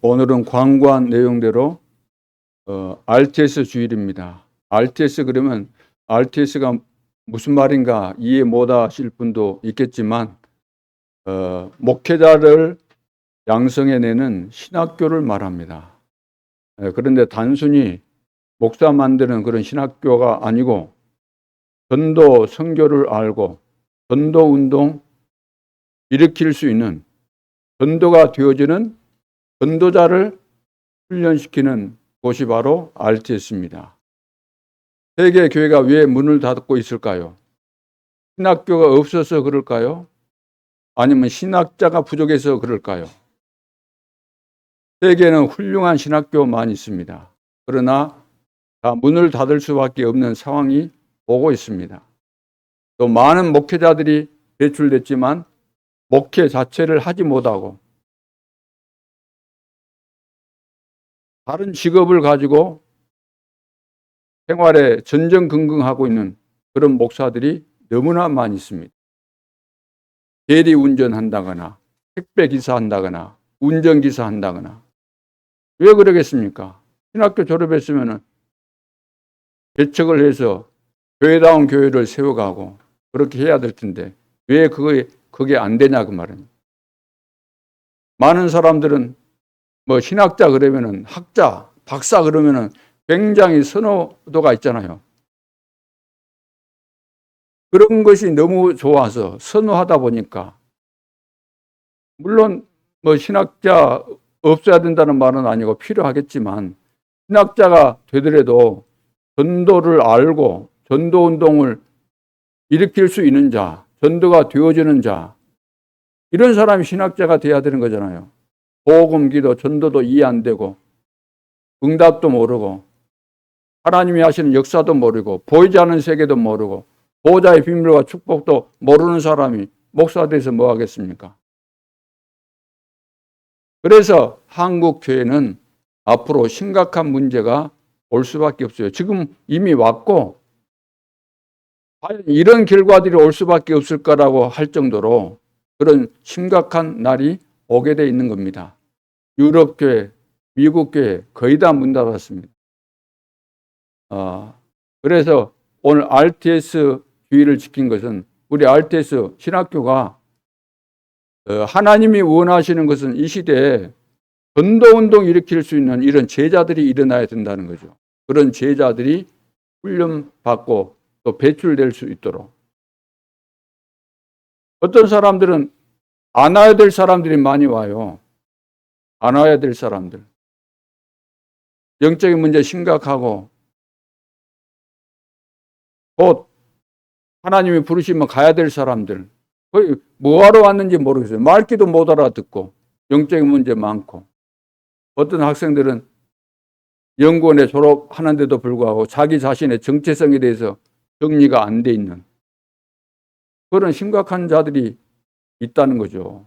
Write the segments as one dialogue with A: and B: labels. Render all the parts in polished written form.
A: 오늘은 광고한 내용대로 RTS 주일입니다. RTS 그러면 RTS가 무슨 말인가 이해 못하실 분도 있겠지만 목회자를 양성해내는 신학교를 말합니다. 그런데 단순히 목사 만드는 그런 신학교가 아니고 전도 선교를 알고 전도 운동 일으킬 수 있는 전도가 되어지는 전도자를 훈련시키는 곳이 바로 RTS입니다. 세계 교회가 왜 문을 닫고 있을까요? 신학교가 없어서 그럴까요? 아니면 신학자가 부족해서 그럴까요? 세계에는 훌륭한 신학교만 있습니다. 그러나 다 문을 닫을 수밖에 없는 상황이 오고 있습니다. 또 많은 목회자들이 배출됐지만 목회 자체를 하지 못하고 다른 직업을 가지고 생활에 전전긍긍하고 있는 그런 목사들이 너무나 많이 있습니다. 대리 운전한다거나 택배기사 한다거나 운전기사 한다거나. 왜 그러겠습니까? 신학교 졸업했으면 개척을 해서 교회다운 교회를 세워가고 그렇게 해야 될 텐데 왜 그게 안 되냐 그 말은. 많은 사람들은 뭐 신학자 그러면은 학자, 박사 그러면은 굉장히 선호도가 있잖아요. 그런 것이 너무 좋아서 선호하다 보니까 물론 뭐 신학자 없어야 된다는 말은 아니고 필요하겠지만 신학자가 되더라도 전도를 알고 전도 운동을 일으킬 수 있는 자, 전도가 되어지는 자, 이런 사람이 신학자가 돼야 되는 거잖아요. 복음, 기도, 전도도 이해 안 되고 응답도 모르고 하나님이 하시는 역사도 모르고 보이지 않는 세계도 모르고 보호자의 비밀과 축복도 모르는 사람이 목사 돼서 뭐 하겠습니까? 그래서 한국 교회는 앞으로 심각한 문제가 올 수밖에 없어요. 지금 이미 왔고 과연 이런 결과들이 올 수밖에 없을 거라고 할 정도로 그런 심각한 날이 오게 돼 있는 겁니다. 유럽 교회, 미국 교회 거의 다 문 닫았습니다. 그래서 오늘 RTS 주의를 지킨 것은 우리 RTS 신학교가 하나님이 원하시는 것은 이 시대에 전도운동 일으킬 수 있는 이런 제자들이 일어나야 된다는 거죠. 그런 제자들이 훈련받고 또 배출될 수 있도록. 어떤 사람들은 안 와야 될 사람들이 많이 와요. 안 와야 될 사람들. 영적인 문제 심각하고 곧 하나님이 부르시면 가야 될 사람들. 거의 뭐하러 왔는지 모르겠어요. 말귀도 못 알아듣고 영적인 문제 많고 어떤 학생들은 연구원에 졸업하는데도 불구하고 자기 자신의 정체성에 대해서 정리가 안 돼 있는 그런 심각한 자들이 있다는 거죠.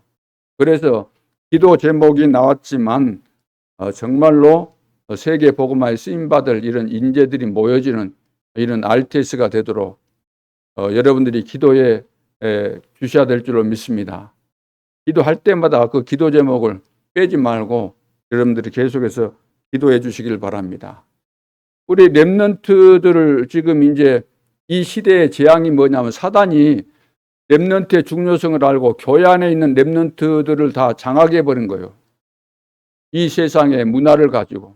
A: 그래서 기도 제목이 나왔지만 정말로 세계 복음화에 쓰임받을 이런 인재들이 모여지는 이런 RTS가 되도록 여러분들이 기도에 주셔야 될 줄로 믿습니다. 기도할 때마다 그 기도 제목을 빼지 말고 여러분들이 계속해서 기도해 주시길 바랍니다. 우리 렘넌트들을 지금 이제 이 시대의 재앙이 뭐냐면 사단이 렘넌트의 중요성을 알고 교회 안에 있는 렘넌트들을 다 장악해 버린 거예요. 이 세상의 문화를 가지고.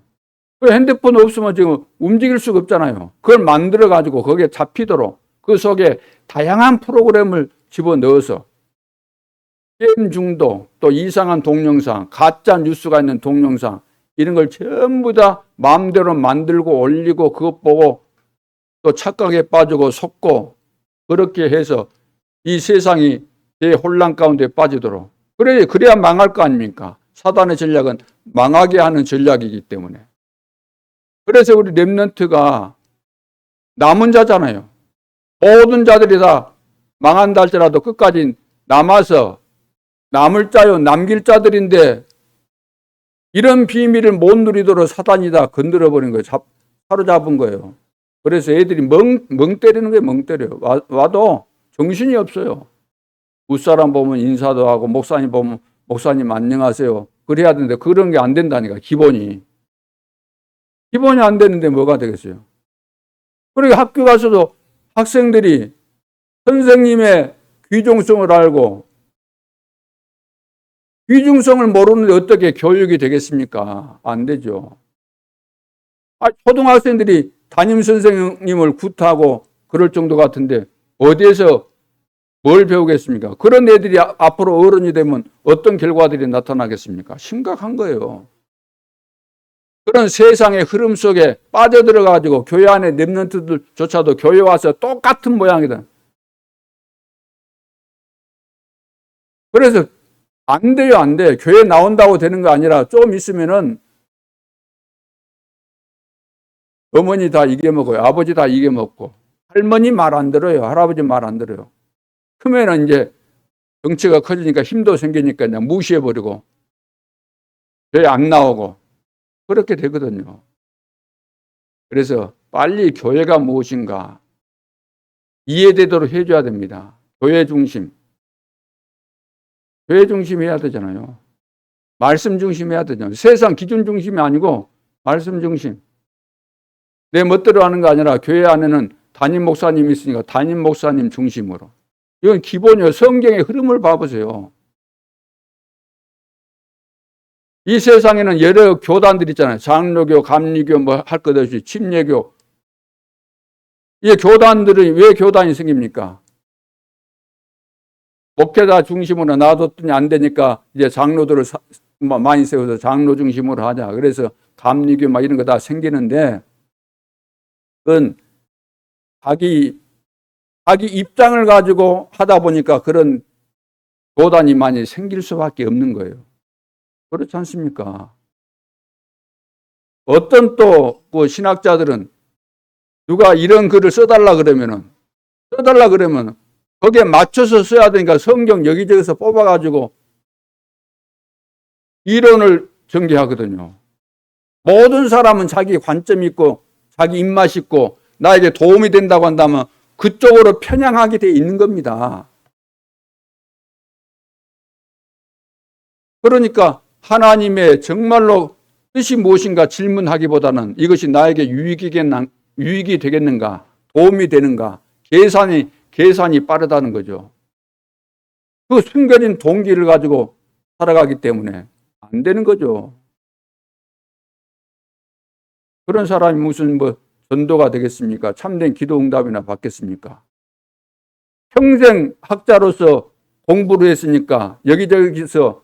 A: 핸드폰 없으면 지금 움직일 수가 없잖아요. 그걸 만들어 가지고 거기에 잡히도록 그 속에 다양한 프로그램을 집어넣어서 게임 중독, 또 이상한 동영상, 가짜 뉴스가 있는 동영상 이런 걸 전부 다 마음대로 만들고 올리고 그것 보고 또 착각에 빠지고 속고 그렇게 해서 이 세상이 대혼란 가운데 빠지도록 그래야 망할 거 아닙니까? 사단의 전략은 망하게 하는 전략이기 때문에. 그래서 우리 렘넌트가 남은 자잖아요. 모든 자들이 다 망한다 할지라도 끝까지 남아서 남을 자요 남길 자들인데 이런 비밀을 못 누리도록 사단이 다 건드려버린 거예요. 사로잡은 거예요. 그래서 애들이 멍 때리는 거예요. 멍 때려요. 와도 정신이 없어요. 윗사람 보면 인사도 하고 목사님 보면 목사님 안녕하세요. 그래야 되는데 그런 게 안 된다니까. 기본이 안 되는데 뭐가 되겠어요? 그러니까 학교 가서도 학생들이 선생님의 귀중성을 알고 귀중성을 모르는데 어떻게 교육이 되겠습니까? 안 되죠. 초등학생들이 담임 선생님을 굿하고 그럴 정도 같은데 어디에서 뭘 배우겠습니까? 그런 애들이 앞으로 어른이 되면 어떤 결과들이 나타나겠습니까? 심각한 거예요. 그런 세상의 흐름 속에 빠져들어가지고 교회 안에 랩런트들조차도 교회 와서 똑같은 모양이다. 그래서 안 돼요, 안 돼. 교회 나온다고 되는 거 아니라 좀 있으면은 어머니 다 이겨먹어요. 아버지 다 이겨먹고. 할머니 말 안 들어요. 할아버지 말 안 들어요. 크면은 이제 덩치가 커지니까 힘도 생기니까 그냥 무시해버리고 교회 안 나오고 그렇게 되거든요. 그래서 빨리 교회가 무엇인가 이해되도록 해줘야 됩니다. 교회 중심. 교회 중심 해야 되잖아요. 말씀 중심 해야 되잖아요. 세상 기준 중심이 아니고 말씀 중심. 내 멋대로 하는 거 아니라 교회 안에는 담임 목사님이 있으니까 담임 목사님 중심으로. 이건 기본이에요. 성경의 흐름을 봐보세요. 이 세상에는 여러 교단들이 있잖아요. 장로교, 감리교, 뭐 할 것 없이 침례교. 이 교단들이 왜 교단이 생깁니까? 목회자 중심으로 놔뒀더니 안 되니까 이제 장로들을 많이 세워서 장로 중심으로 하자. 그래서 감리교 막 이런 거 다 생기는데 그건 자기 입장을 가지고 하다 보니까 그런 교단이 많이 생길 수밖에 없는 거예요. 그렇지 않습니까? 어떤 또 그 신학자들은 누가 이런 글을 써달라 그러면 거기에 맞춰서 써야 되니까 성경 여기저기서 뽑아가지고 이론을 전개하거든요. 모든 사람은 자기 관점 있고 자기 입맛 있고 나에게 도움이 된다고 한다면 그쪽으로 편향하게 돼 있는 겁니다. 그러니까 하나님의 정말로 뜻이 무엇인가 질문하기보다는 이것이 나에게 유익이 되겠는가, 도움이 되는가, 계산이 빠르다는 거죠. 그 숨겨진 동기를 가지고 살아가기 때문에 안 되는 거죠. 그런 사람이 무슨 전도가 되겠습니까? 참된 기도 응답이나 받겠습니까? 평생 학자로서 공부를 했으니까 여기저기서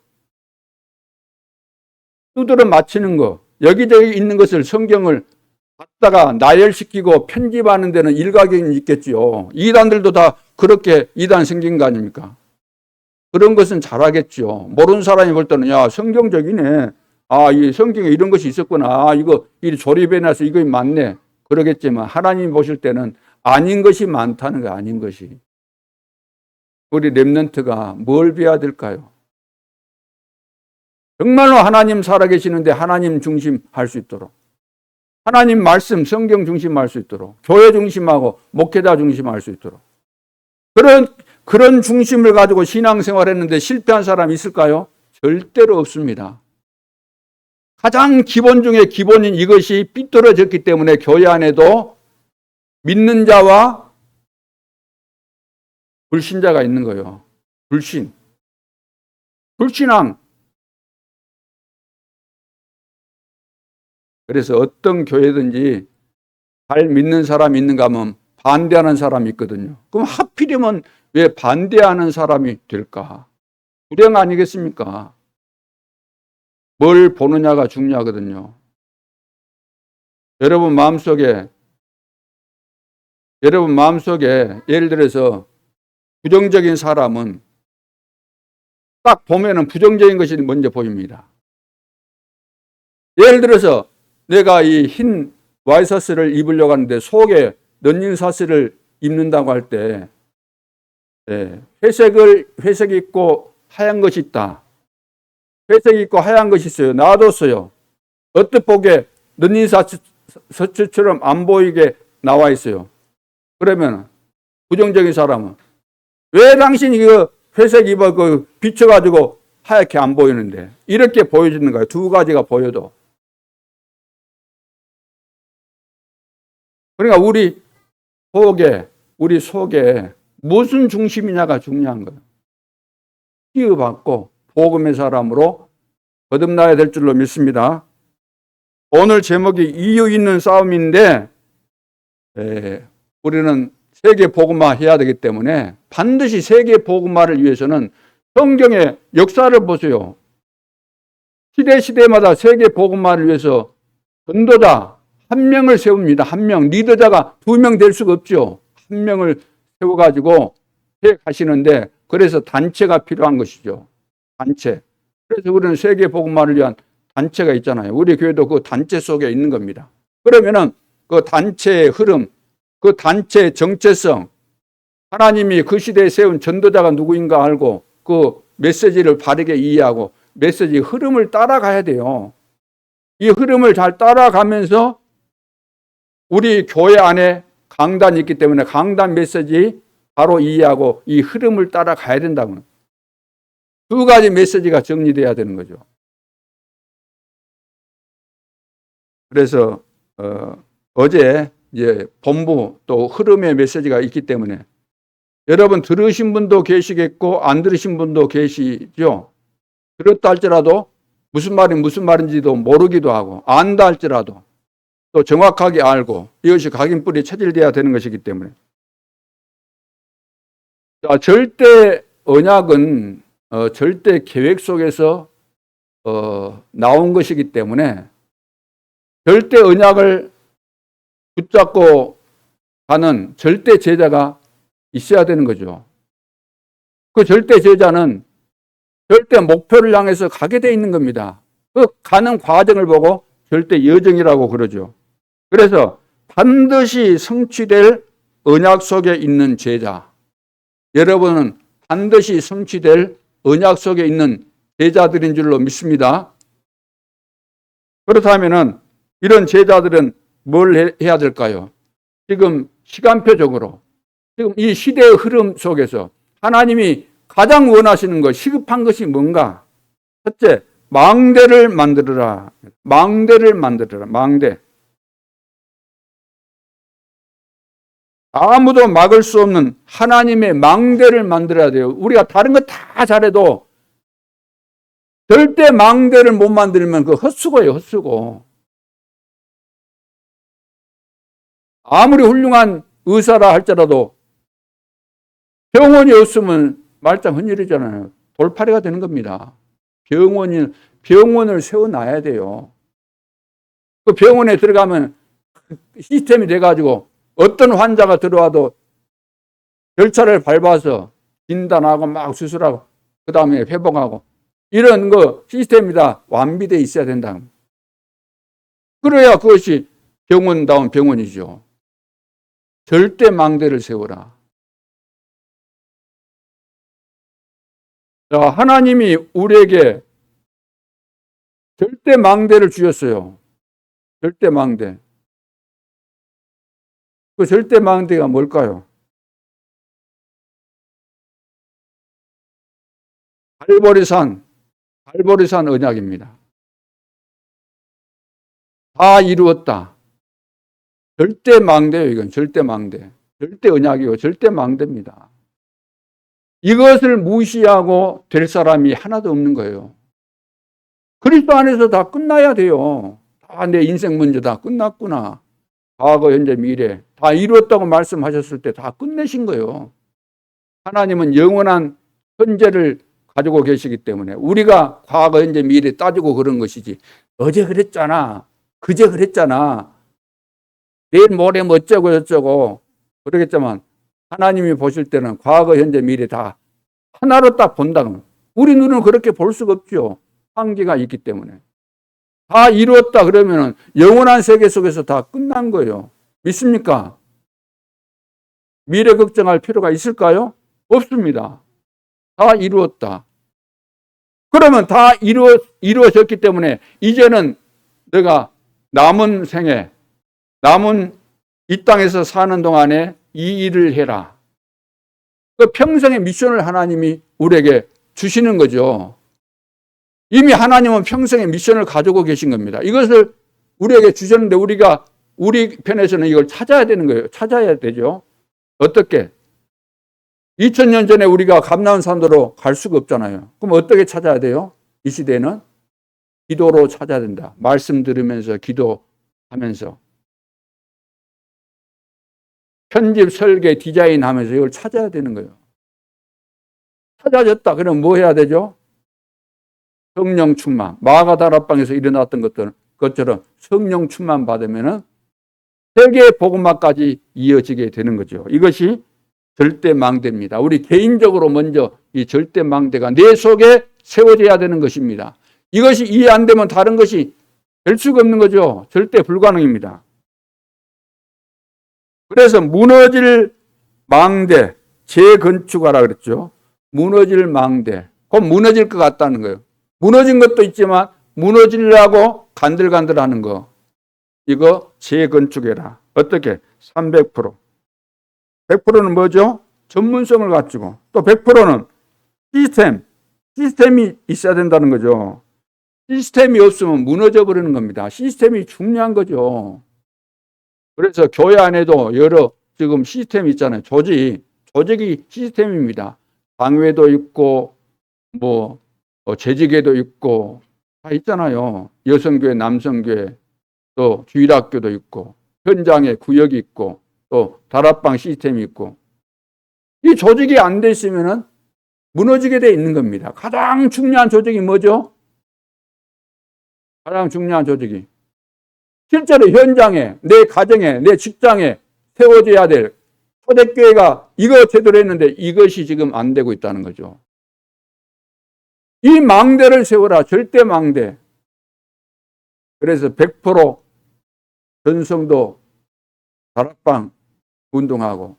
A: 두드려 맞히는 거, 여기저기 있는 것을 성경을 갖다가 나열시키고 편집하는 데는 일가견이 있겠죠. 이단들도 다 그렇게 이단 생긴 거 아닙니까? 그런 것은 잘하겠죠. 모르는 사람이 볼 때는 야 성경적이네. 이 성경에 이런 것이 있었구나. 이거 조립해놔서 이거 맞네. 그러겠지만 하나님 보실 때는 아닌 것이 많다는 거 아닌 것이. 우리 렘넌트가 뭘 배워야 될까요? 정말로 하나님 살아계시는데 하나님 중심 할 수 있도록 하나님 말씀 성경 중심 할 수 있도록 교회 중심하고 목회자 중심 할 수 있도록 그런 중심을 가지고 신앙생활 했는데 실패한 사람이 있을까요? 절대로 없습니다. 가장 기본 중에 기본인 이것이 삐뚤어졌기 때문에 교회 안에도 믿는 자와 불신자가 있는 거예요. 불신앙. 그래서 어떤 교회든지 잘 믿는 사람이 있는가 하면 반대하는 사람이 있거든요. 그럼 하필이면 왜 반대하는 사람이 될까? 불행 아니겠습니까? 뭘 보느냐가 중요하거든요. 여러분 마음속에 예를 들어서 부정적인 사람은 딱 보면은 부정적인 것이 먼저 보입니다. 예를 들어서 내가 이 흰 와이셔츠를 입으려고 하는데 속에 런닝샷을 입는다고 할 때 회색 있고 하얀 것이 있다. 회색 있고 하얀 것이 있어요. 놔뒀어요. 어떻게 보게 런닝샷처럼 안 보이게 나와 있어요. 그러면 부정적인 사람은 왜 당신이 그 회색 입어 비춰가지고 하얗게 안 보이는데 이렇게 보여지는 거예요. 두 가지가 보여도. 그러니까 우리 속에 무슨 중심이냐가 중요한 거예요. 치유받고 복음의 사람으로 거듭나야 될 줄로 믿습니다. 오늘 제목이 이유 있는 싸움인데 우리는 세계 복음화 해야 되기 때문에 반드시 세계 복음화를 위해서는 성경의 역사를 보세요. 시대마다 세계 복음화를 위해서 전도자 한 명을 세웁니다. 한 명. 리더자가 2명 될 수가 없죠. 한 명을 세워가지고 해 가시는데 그래서 단체가 필요한 것이죠. 단체. 그래서 우리는 세계 복음화를 위한 단체가 있잖아요. 우리 교회도 그 단체 속에 있는 겁니다. 그러면은 그 단체의 흐름, 그 단체의 정체성, 하나님이 그 시대에 세운 전도자가 누구인가 알고 그 메시지를 바르게 이해하고 메시지 흐름을 따라가야 돼요. 이 흐름을 잘 따라가면서 우리 교회 안에 강단이 있기 때문에 강단 메시지 바로 이해하고 이 흐름을 따라가야 된다고. 두 가지 메시지가 정리돼야 되는 거죠. 그래서 어제 이제 본부 또 흐름의 메시지가 있기 때문에 여러분 들으신 분도 계시겠고 안 들으신 분도 계시죠. 들었다 할지라도 무슨 말인지도 모르기도 하고 안다 할지라도 또 정확하게 알고 이것이 각인뿔이 체질돼야 되는 것이기 때문에 자, 절대 언약은 절대 계획 속에서 나온 것이기 때문에 절대 언약을 붙잡고 가는 절대 제자가 있어야 되는 거죠. 그 절대 제자는 절대 목표를 향해서 가게 돼 있는 겁니다. 그 가는 과정을 보고 절대 여정이라고 그러죠. 그래서 반드시 성취될 언약 속에 있는 제자. 여러분은 반드시 성취될 언약 속에 있는 제자들인 줄로 믿습니다. 그렇다면은 이런 제자들은 뭘 해야 될까요? 지금 시간표적으로 지금 이 시대의 흐름 속에서 하나님이 가장 원하시는 것, 시급한 것이 뭔가? 첫째, 망대를 만들어라. 망대를 만들어라. 망대. 아무도 막을 수 없는 하나님의 망대를 만들어야 돼요. 우리가 다른 거 다 잘해도 절대 망대를 못 만들면 그 헛수고예요, 헛수고. 아무리 훌륭한 의사라 할지라도 병원이 없으면 말짱 흔일이잖아요. 돌팔이가 되는 겁니다. 병원을 세워놔야 돼요. 그 병원에 들어가면 시스템이 돼가지고 어떤 환자가 들어와도 절차를 밟아서 진단하고 막 수술하고 그 다음에 회복하고 이런 거 시스템이 다 완비되어 있어야 된다. 그래야 그것이 병원다운 병원이죠. 절대 망대를 세워라. 자, 하나님이 우리에게 절대 망대를 주셨어요. 절대 망대. 그 절대 망대가 뭘까요? 갈보리산 언약입니다. 다 이루었다. 절대 망대예요, 이건. 절대 망대. 절대 언약이고 절대 망대입니다. 이것을 무시하고 될 사람이 하나도 없는 거예요. 그리스도 안에서 다 끝나야 돼요. 다 내 인생 문제 다 끝났구나. 과거, 현재, 미래 다 이루었다고 말씀하셨을 때 다 끝내신 거예요. 하나님은 영원한 현재를 가지고 계시기 때문에 우리가 과거, 현재, 미래 따지고 그런 것이지 어제 그랬잖아. 그제 그랬잖아. 내일 모레 뭐 어쩌고 저쩌고 그러겠지만 하나님이 보실 때는 과거, 현재, 미래 다 하나로 딱 본다. 우리 눈은 그렇게 볼 수가 없죠. 한계가 있기 때문에. 다 이루었다 그러면 영원한 세계 속에서 다 끝난 거예요. 믿습니까? 미래 걱정할 필요가 있을까요? 없습니다. 다 이루었다. 그러면 다 이루어졌기 때문에 이제는 내가 남은 생에, 남은 이 땅에서 사는 동안에 이 일을 해라. 그 평생의 미션을 하나님이 우리에게 주시는 거죠. 이미 하나님은 평생의 미션을 가지고 계신 겁니다. 이것을 우리에게 주셨는데 우리가 우리 편에서는 이걸 찾아야 되는 거예요. 찾아야 되죠. 어떻게? 2000년 전에 우리가 감람산도로 갈 수가 없잖아요. 그럼 어떻게 찾아야 돼요? 이 시대에는 기도로 찾아야 된다. 말씀 들으면서 기도하면서 편집, 설계, 디자인하면서 이걸 찾아야 되는 거예요. 찾아졌다. 그럼 뭐 해야 되죠? 성령 충만. 마가다락방에서 일어났던 것처럼 성령 충만 받으면은 세계 복음화까지 이어지게 되는 거죠. 이것이 절대망대입니다. 우리 개인적으로 먼저 이 절대망대가 내 속에 세워져야 되는 것입니다. 이것이 이해 안 되면 다른 것이 될 수가 없는 거죠. 절대 불가능입니다. 그래서 무너질 망대, 재건축하라 그랬죠. 무너질 망대. 곧 무너질 것 같다는 거예요. 무너진 것도 있지만 무너지려고 간들간들하는 거. 이거 재건축해라. 어떻게? 300%. 100%는 뭐죠? 전문성을 가지고. 또 100%는 시스템이 있어야 된다는 거죠. 시스템이 없으면 무너져 버리는 겁니다. 시스템이 중요한 거죠. 그래서 교회 안에도 여러 지금 시스템이 있잖아요. 조직이 시스템입니다. 당회도 있고, 재직회도 있고, 다 있잖아요. 여성교회, 남성교회, 또 주일학교도 있고, 현장에 구역이 있고, 또 다락방 시스템이 있고, 이 조직이 안 돼 있으면은 무너지게 돼 있는 겁니다. 가장 중요한 조직이 뭐죠? 가장 중요한 조직이 실제로 현장에, 내 가정에, 내 직장에 세워져야 될 초대교회가 이거 제대로 했는데 이것이 지금 안 되고 있다는 거죠. 이 망대를 세워라. 절대 망대. 그래서 100% 전성도 다락방 운동하고,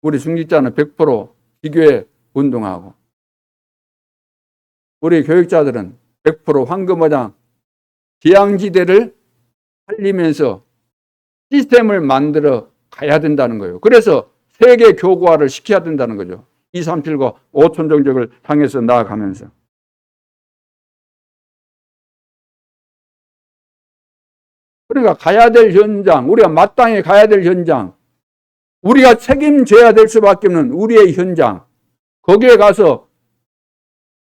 A: 우리 중직자는 100% 기교회 운동하고, 우리 교육자들은 100% 황금어장 기양지대를 살리면서 시스템을 만들어 가야 된다는 거예요. 그래서 세계 교구화를 시켜야 된다는 거죠. 237과 5천 정적을 향해서 나아가면서. 그러니까 가야 될 현장, 우리가 마땅히 가야 될 현장, 우리가 책임져야 될 수밖에 없는 우리의 현장, 거기에 가서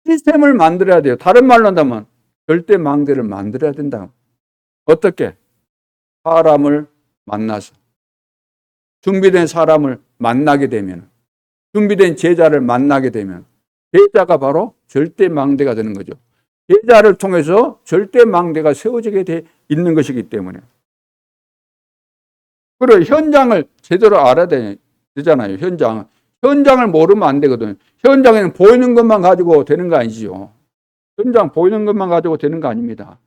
A: 시스템을 만들어야 돼요. 다른 말로 한다면 절대망대를 만들어야 된다. 어떻게? 사람을 만나서, 준비된 사람을 만나게 되면, 준비된 제자를 만나게 되면 제자가 바로 절대망대가 되는 거죠. 제자를 통해서 절대망대가 세워지게 돼 있는 것이기 때문에. 그리고 현장을 제대로 알아야 되잖아요. 현장을 모르면 안 되거든요. 현장에는 보이는 것만 가지고 되는 거 아니죠. 현장 보이는 것만 가지고 되는 거 아닙니다.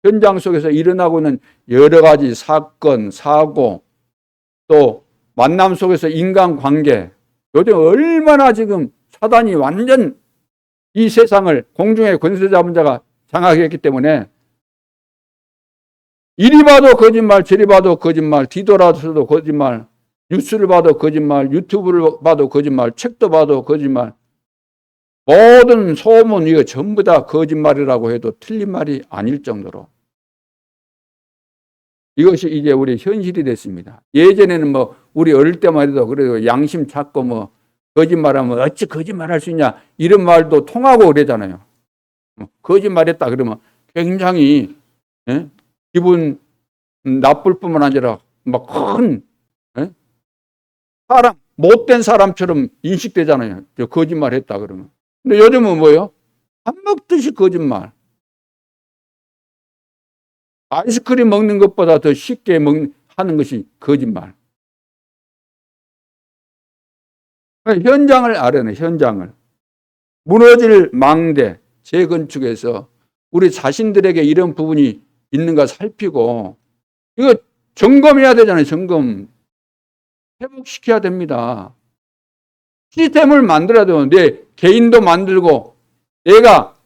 A: 현장 속에서 일어나고 있는 여러 가지 사건, 사고, 또 만남 속에서 인간관계, 요즘 얼마나 지금 사단이 완전 이 세상을 공중의 권세 잡은 자가 장악했기 때문에 이리 봐도 거짓말, 저리 봐도 거짓말, 뒤돌아서도 거짓말, 뉴스를 봐도 거짓말, 유튜브를 봐도 거짓말, 책도 봐도 거짓말, 모든 소문 이거 전부 다 거짓말이라고 해도 틀린 말이 아닐 정도로 이것이 이제 우리 현실이 됐습니다. 예전에는 우리 어릴 때만 해도 그래도 양심 찾고 거짓말하면 어찌 거짓말할 수 있냐 이런 말도 통하고 그러잖아요. 거짓말했다 그러면 굉장히 기분 나쁠 뿐만 아니라 막 큰 사람 못된 사람처럼 인식되잖아요. 거짓말했다 그러면. 근데 요즘은 뭐예요? 밥 먹듯이 거짓말. 아이스크림 먹는 것보다 더 쉽게 하는 것이 거짓말. 현장을 알아내, 현장을. 무너질 망대, 재건축에서 우리 자신들에게 이런 부분이 있는가 살피고, 이거 점검해야 되잖아요, 점검. 회복시켜야 됩니다. 시스템을 만들어야 돼요. 내 개인도 만들고, 내가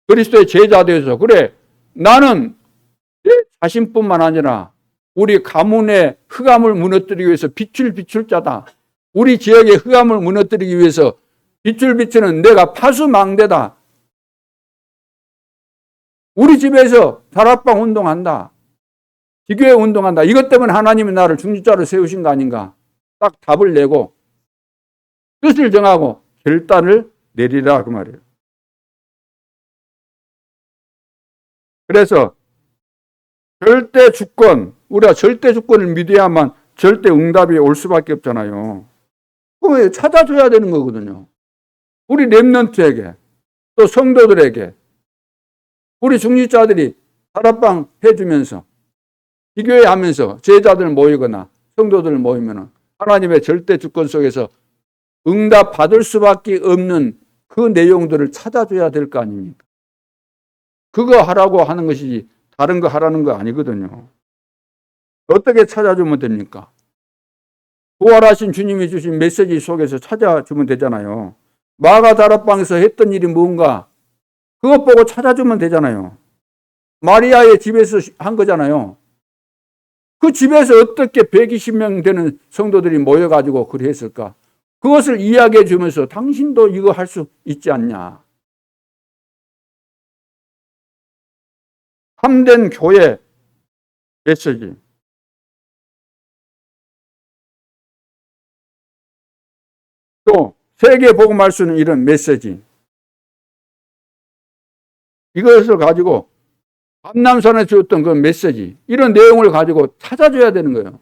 A: 그리스도의 제자 되어서, 그래, 나는 내 자신뿐만 아니라 우리 가문의 흑암을 무너뜨리기 위해서 빛을 비출 자다. 우리 지역의 흑암을 무너뜨리기 위해서 빛을 비추는 내가 파수망대다. 우리 집에서 다락방 운동한다. 기교회 운동한다. 이것 때문에 하나님이 나를 중직자로 세우신 거 아닌가? 딱 답을 내고 뜻을 정하고 결단을 내리라 그 말이에요. 그래서 절대 주권, 우리가 절대 주권을 믿어야만 절대 응답이 올 수밖에 없잖아요. 그거 찾아줘야 되는 거거든요. 우리 렘넌트에게, 또 성도들에게, 우리 중직자들이 다락방 해주면서, 기교회 하면서 제자들 모이거나 성도들 모이면 하나님의 절대 주권 속에서 응답 받을 수밖에 없는 그 내용들을 찾아줘야 될 거 아닙니까? 그거 하라고 하는 것이지 다른 거 하라는 거 아니거든요. 어떻게 찾아주면 됩니까? 부활하신 주님이 주신 메시지 속에서 찾아주면 되잖아요. 마가 다락방에서 했던 일이 뭔가 그것 보고 찾아주면 되잖아요. 마리아의 집에서 한 거잖아요. 그 집에서 어떻게 120명 되는 성도들이 모여가지고 그리 했을까? 그것을 이야기해 주면서 당신도 이거 할 수 있지 않냐? 참된 교회 메시지. 또 세계 복음할 수 있는 이런 메시지. 이것을 가지고 감남산에 주었던 그 메시지, 이런 내용을 가지고 찾아줘야 되는 거예요.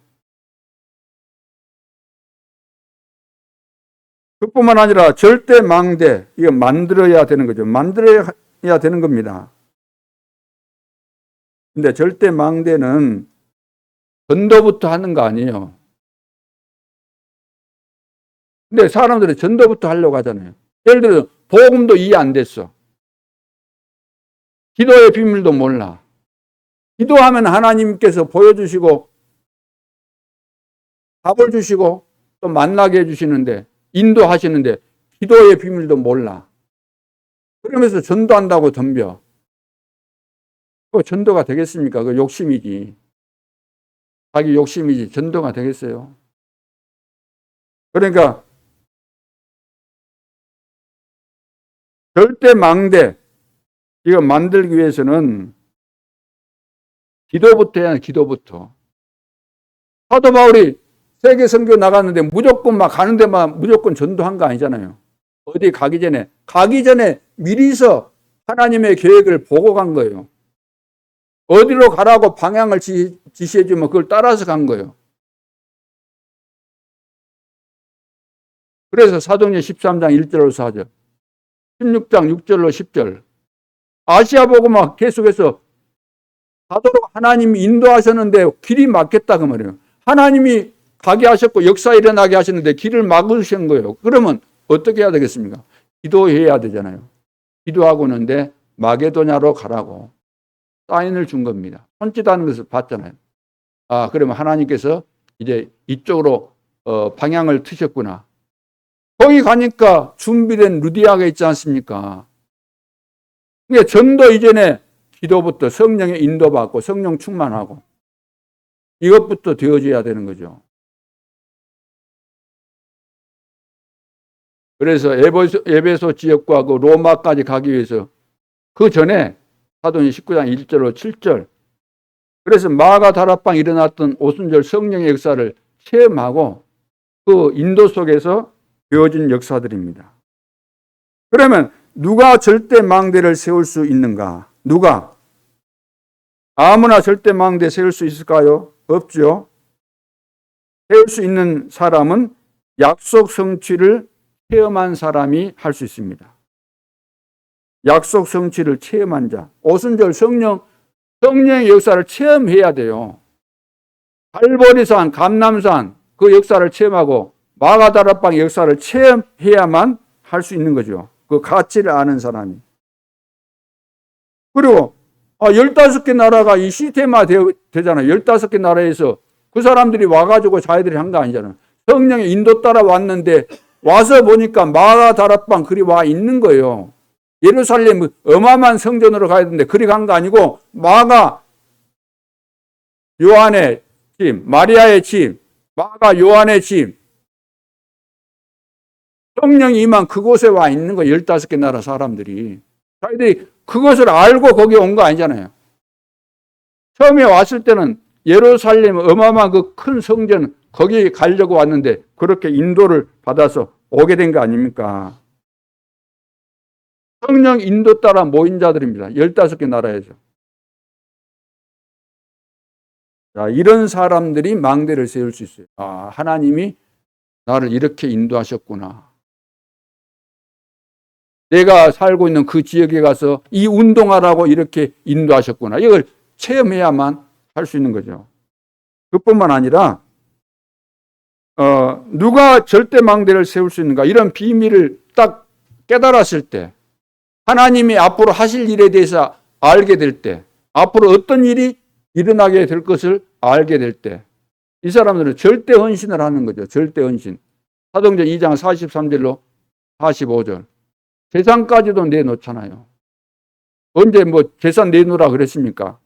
A: 그뿐만 아니라 절대 망대, 이거 만들어야 되는 거죠. 만들어야 되는 겁니다. 근데 절대 망대는 전도부터 하는 거 아니에요. 근데 사람들이 전도부터 하려고 하잖아요. 예를 들어 복음도 이해 안 됐어. 기도의 비밀도 몰라. 기도하면 하나님께서 보여주시고 답을 주시고 또 만나게 해주시는데 인도하시는데 기도의 비밀도 몰라. 그러면서 전도한다고 덤벼. 그 전도가 되겠습니까? 그 욕심이지. 자기 욕심이지. 전도가 되겠어요? 그러니까 절대 망대 이거 만들기 위해서는 기도부터 해야 기도부터. 사도 바울이 세계 선교 나갔는데 무조건 막 가는 데만 무조건 전도한 거 아니잖아요. 어디 가기 전에 미리서 하나님의 계획을 보고 간 거예요. 어디로 가라고 방향을 지시해 주면 그걸 따라서 간 거예요. 그래서 사도행전 13장 1절로 4절, 16장 6절로 10절, 아시아 복음화 계속해서 가도록 하나님이 인도하셨는데 길이 막혔다 그 말이에요. 하나님이 가게 하셨고 역사 일어나게 하셨는데 길을 막으신 거예요. 그러면 어떻게 해야 되겠습니까? 기도해야 되잖아요. 기도하고 있는데 마게도냐로 가라고 사인을 준 겁니다. 손짓하는 것을 봤잖아요. 아, 그러면 하나님께서 이제 이쪽으로 방향을 트셨구나. 거기 가니까 준비된 루디아가 있지 않습니까? 그러니까 전도 이전에 기도부터 성령의 인도받고 성령 충만하고 이것부터 되어져야 되는 거죠. 그래서 에베소 지역과 그 로마까지 가기 위해서 그 전에 사도행전 19장 1절로 7절, 그래서 마가 다락방 일어났던 오순절 성령의 역사를 체험하고 그 인도 속에서 되어진 역사들입니다. 그러면 누가 절대 망대를 세울 수 있는가? 누가? 아무나 절대 망대 세울 수 있을까요? 없죠. 세울 수 있는 사람은 약속 성취를 체험한 사람이 할 수 있습니다. 약속 성취를 체험한 자. 오순절 성령의 역사를 체험해야 돼요. 갈보리산, 감남산 그 역사를 체험하고 마가다락방의 역사를 체험해야만 할 수 있는 거죠. 그 가치를 아는 사람이. 그리고 15개 나라가 이 시스템화 되잖아요. 15개 나라에서 그 사람들이 와가지고 자기들이 한 거 아니잖아요. 성령의 인도 따라 왔는데 와서 보니까 마가다락방 그리 와 있는 거예요. 예루살렘 어마어마한 성전으로 가야 되는데 그리 간 거 아니고 마가 요한의 집, 마리아의 집, 마가 요한의 집, 성령이 임한 그곳에 와 있는 거예요. 15개 나라 사람들이. 자기들이 그것을 알고 거기 온 거 아니잖아요. 처음에 왔을 때는 예루살렘 어마어마한 그 큰 성전 거기 가려고 왔는데 그렇게 인도를 받아서 오게 된 거 아닙니까? 성령 인도 따라 모인 자들입니다. 15개 나라에서. 자, 이런 사람들이 망대를 세울 수 있어요. 아, 하나님이 나를 이렇게 인도하셨구나. 내가 살고 있는 그 지역에 가서 이 운동하라고 이렇게 인도하셨구나. 이걸 체험해야만 할 수 있는 거죠. 그뿐만 아니라 누가 절대 망대를 세울 수 있는가 이런 비밀을 딱 깨달았을 때 하나님이 앞으로 하실 일에 대해서 알게 될 때 앞으로 어떤 일이 일어나게 될 것을 알게 될 때 이 사람들은 절대 헌신을 하는 거죠. 절대 헌신. 사도행전 2장 43절로 45절. 재산까지도 내놓잖아요. 언제 뭐 재산 내놓으라 그랬습니까?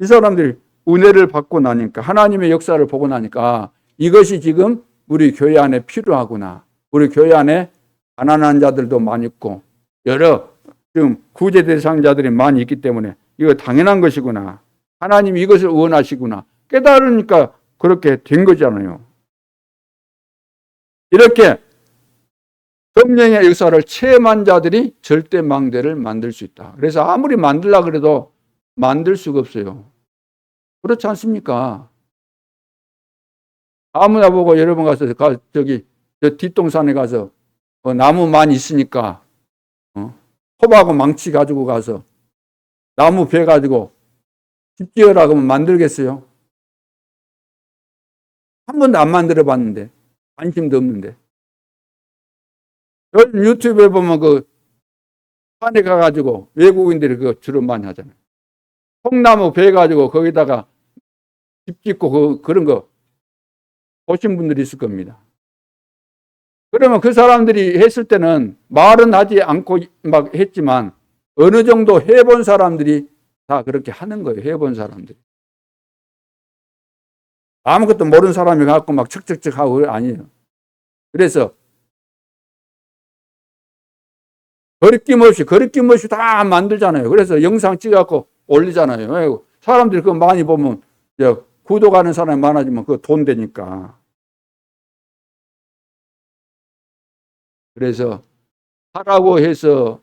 A: 이 사람들이 은혜를 받고 나니까 하나님의 역사를 보고 나니까 이것이 지금 우리 교회 안에 필요하구나. 우리 교회 안에 가난한 자들도 많이 있고 여러 지금 구제 대상자들이 많이 있기 때문에 이거 당연한 것이구나. 하나님이 이것을 원하시구나. 깨달으니까 그렇게 된 거잖아요. 이렇게 성령의 역사를 체험한 자들이 절대 망대를 만들 수 있다. 그래서 아무리 만들려고 해도 만들 수가 없어요. 그렇지 않습니까? 아무나 보고 여러분 가서 저기 저 뒷동산에 가서 나무 많이 있으니까 호박하고 망치 가지고 가서 나무 베 가지고 집 지으라고 하면 만들겠어요? 한 번도 안 만들어 봤는데 관심도 없는데 요즘 유튜브에 보면 그 산에 가가지고 외국인들이 그거 주로 많이 하잖아요. 콩나무 베 가지고 거기다가 집 짓고 그런 거 보신 분들이 있을 겁니다. 그러면 그 사람들이 했을 때는 말은 하지 않고 막 했지만 어느 정도 해본 사람들이 다 그렇게 하는 거예요. 해본 사람들이. 아무것도 모르는 사람이 갖고 막 척척척 하고 아니에요. 그래서 거리낌 없이 다 만들잖아요. 그래서 영상 찍어갖고 올리잖아요. 사람들이 그거 많이 보면 구독하는 사람이 많아지면 그거 돈 되니까. 그래서 하라고 해서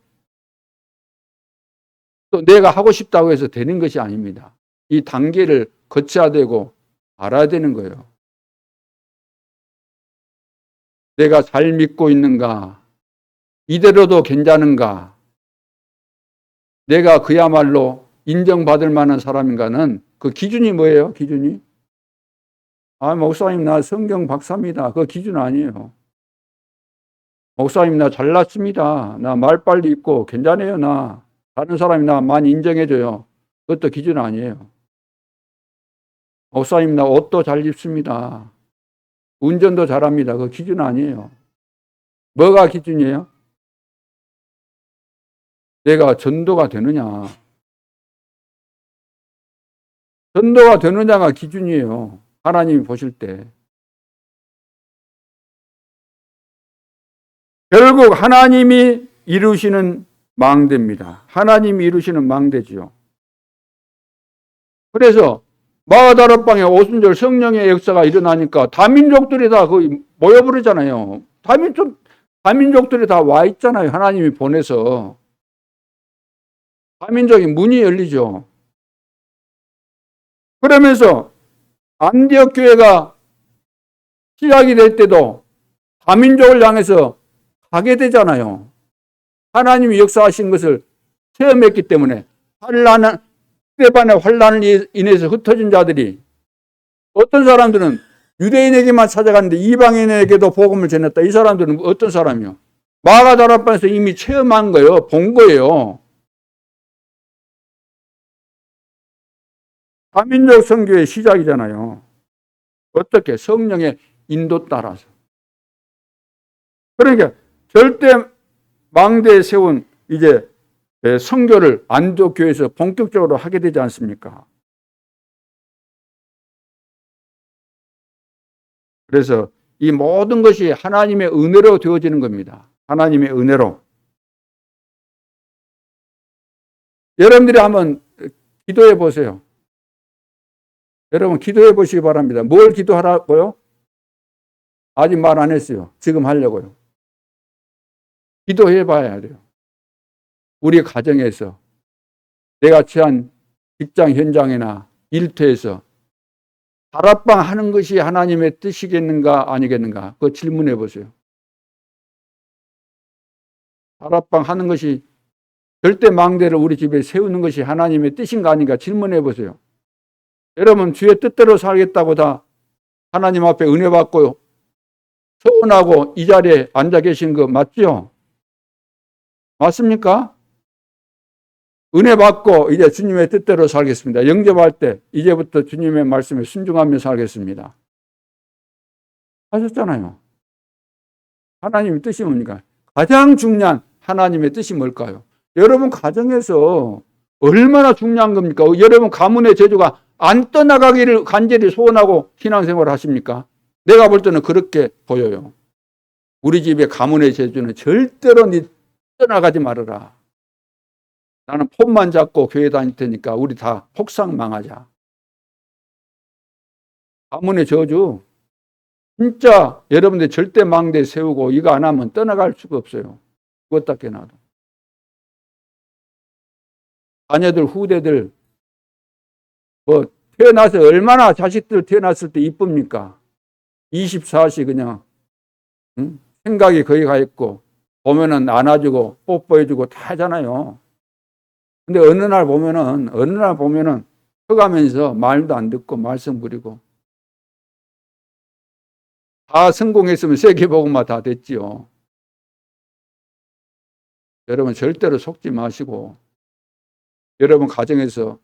A: 또 내가 하고 싶다고 해서 되는 것이 아닙니다. 이 단계를 거쳐야 되고 알아야 되는 거예요. 내가 잘 믿고 있는가? 이대로도 괜찮은가? 내가 그야말로 인정받을 만한 사람인가는 그 기준이 뭐예요? 기준이? 아, 목사님 나 성경 박사입니다. 그 기준 아니에요. 목사님 나 잘났습니다. 나 말 빨리 있고 괜찮아요. 나 다른 사람이 나 많이 인정해줘요. 그것도 기준 아니에요. 목사님 나 옷도 잘 입습니다. 운전도 잘합니다. 그 기준 아니에요. 뭐가 기준이에요? 내가 전도가 되느냐. 전도가 되느냐가 기준이에요. 하나님이 보실 때. 결국 하나님이 이루시는 망대입니다. 하나님이 이루시는 망대지요. 그래서 마가다락방에 오순절 성령의 역사가 일어나니까 다민족들이 다 거의 모여버리잖아요. 다민족들이 다 와 있잖아요. 하나님이 보내서. 다민족이 문이 열리죠. 그러면서 안디옥 교회가 시작이 될 때도 다민족을 향해서 가게 되잖아요. 하나님이 역사하신 것을 체험했기 때문에 스데반의 환란을 인해서 흩어진 자들이 어떤 사람들은 유대인에게만 찾아갔는데 이방인에게도 복음을 전했다. 이 사람들은 어떤 사람이요? 마가다락방에서 이미 체험한 거예요. 본 거예요. 다민족 선교의 시작이잖아요. 어떻게? 성령의 인도 따라서. 그러니까 절대 망대에 세운 이제 선교를 안디옥 교회에서 본격적으로 하게 되지 않습니까? 그래서 이 모든 것이 하나님의 은혜로 되어지는 겁니다. 하나님의 은혜로. 여러분들이 한번 기도해 보세요. 여러분 기도해 보시기 바랍니다. 뭘 기도하라고요? 아직 말 안 했어요. 지금 하려고요. 기도해 봐야 돼요. 우리 가정에서, 내가 처한 직장 현장이나 일터에서 다락방 하는 것이 하나님의 뜻이겠는가 아니겠는가? 그거 질문해 보세요. 다락방 하는 것이, 절대 망대를 우리 집에 세우는 것이 하나님의 뜻인가 아닌가 질문해 보세요. 여러분 주의 뜻대로 살겠다고 다 하나님 앞에 은혜 받고 소원하고 이 자리에 앉아 계신 거 맞죠? 맞습니까? 은혜 받고 이제 주님의 뜻대로 살겠습니다. 영접할 때 이제부터 주님의 말씀에 순종하며 살겠습니다. 하셨잖아요. 하나님의 뜻이 뭡니까? 가장 중요한 하나님의 뜻이 뭘까요? 여러분 가정에서 얼마나 중요한 겁니까? 여러분 가문의 재주가 안 떠나가기를 간절히 소원하고 신앙생활을 하십니까? 내가 볼 때는 그렇게 보여요. 우리 집의 가문의 재주는 절대로 네 떠나가지 말아라. 나는 폰만 잡고 교회 다닐 테니까 우리 다 폭삭 망하자. 가문의 저주 진짜 여러분들 절대 망대 세우고 이거 안 하면 떠나갈 수가 없어요. 그것밖에 나도. 자녀들 후대들 뭐 태어나서 얼마나 자식들 태어났을 때 이쁩니까? 24시 그냥 생각이 거기 가 있고 보면은 안아주고 뽀뽀해주고 다 하잖아요. 근데 어느 날 보면은 커가면서 말도 안 듣고 말썽 부리고 다 성공했으면 세계복음화 다 됐지요. 여러분 절대로 속지 마시고 여러분 가정에서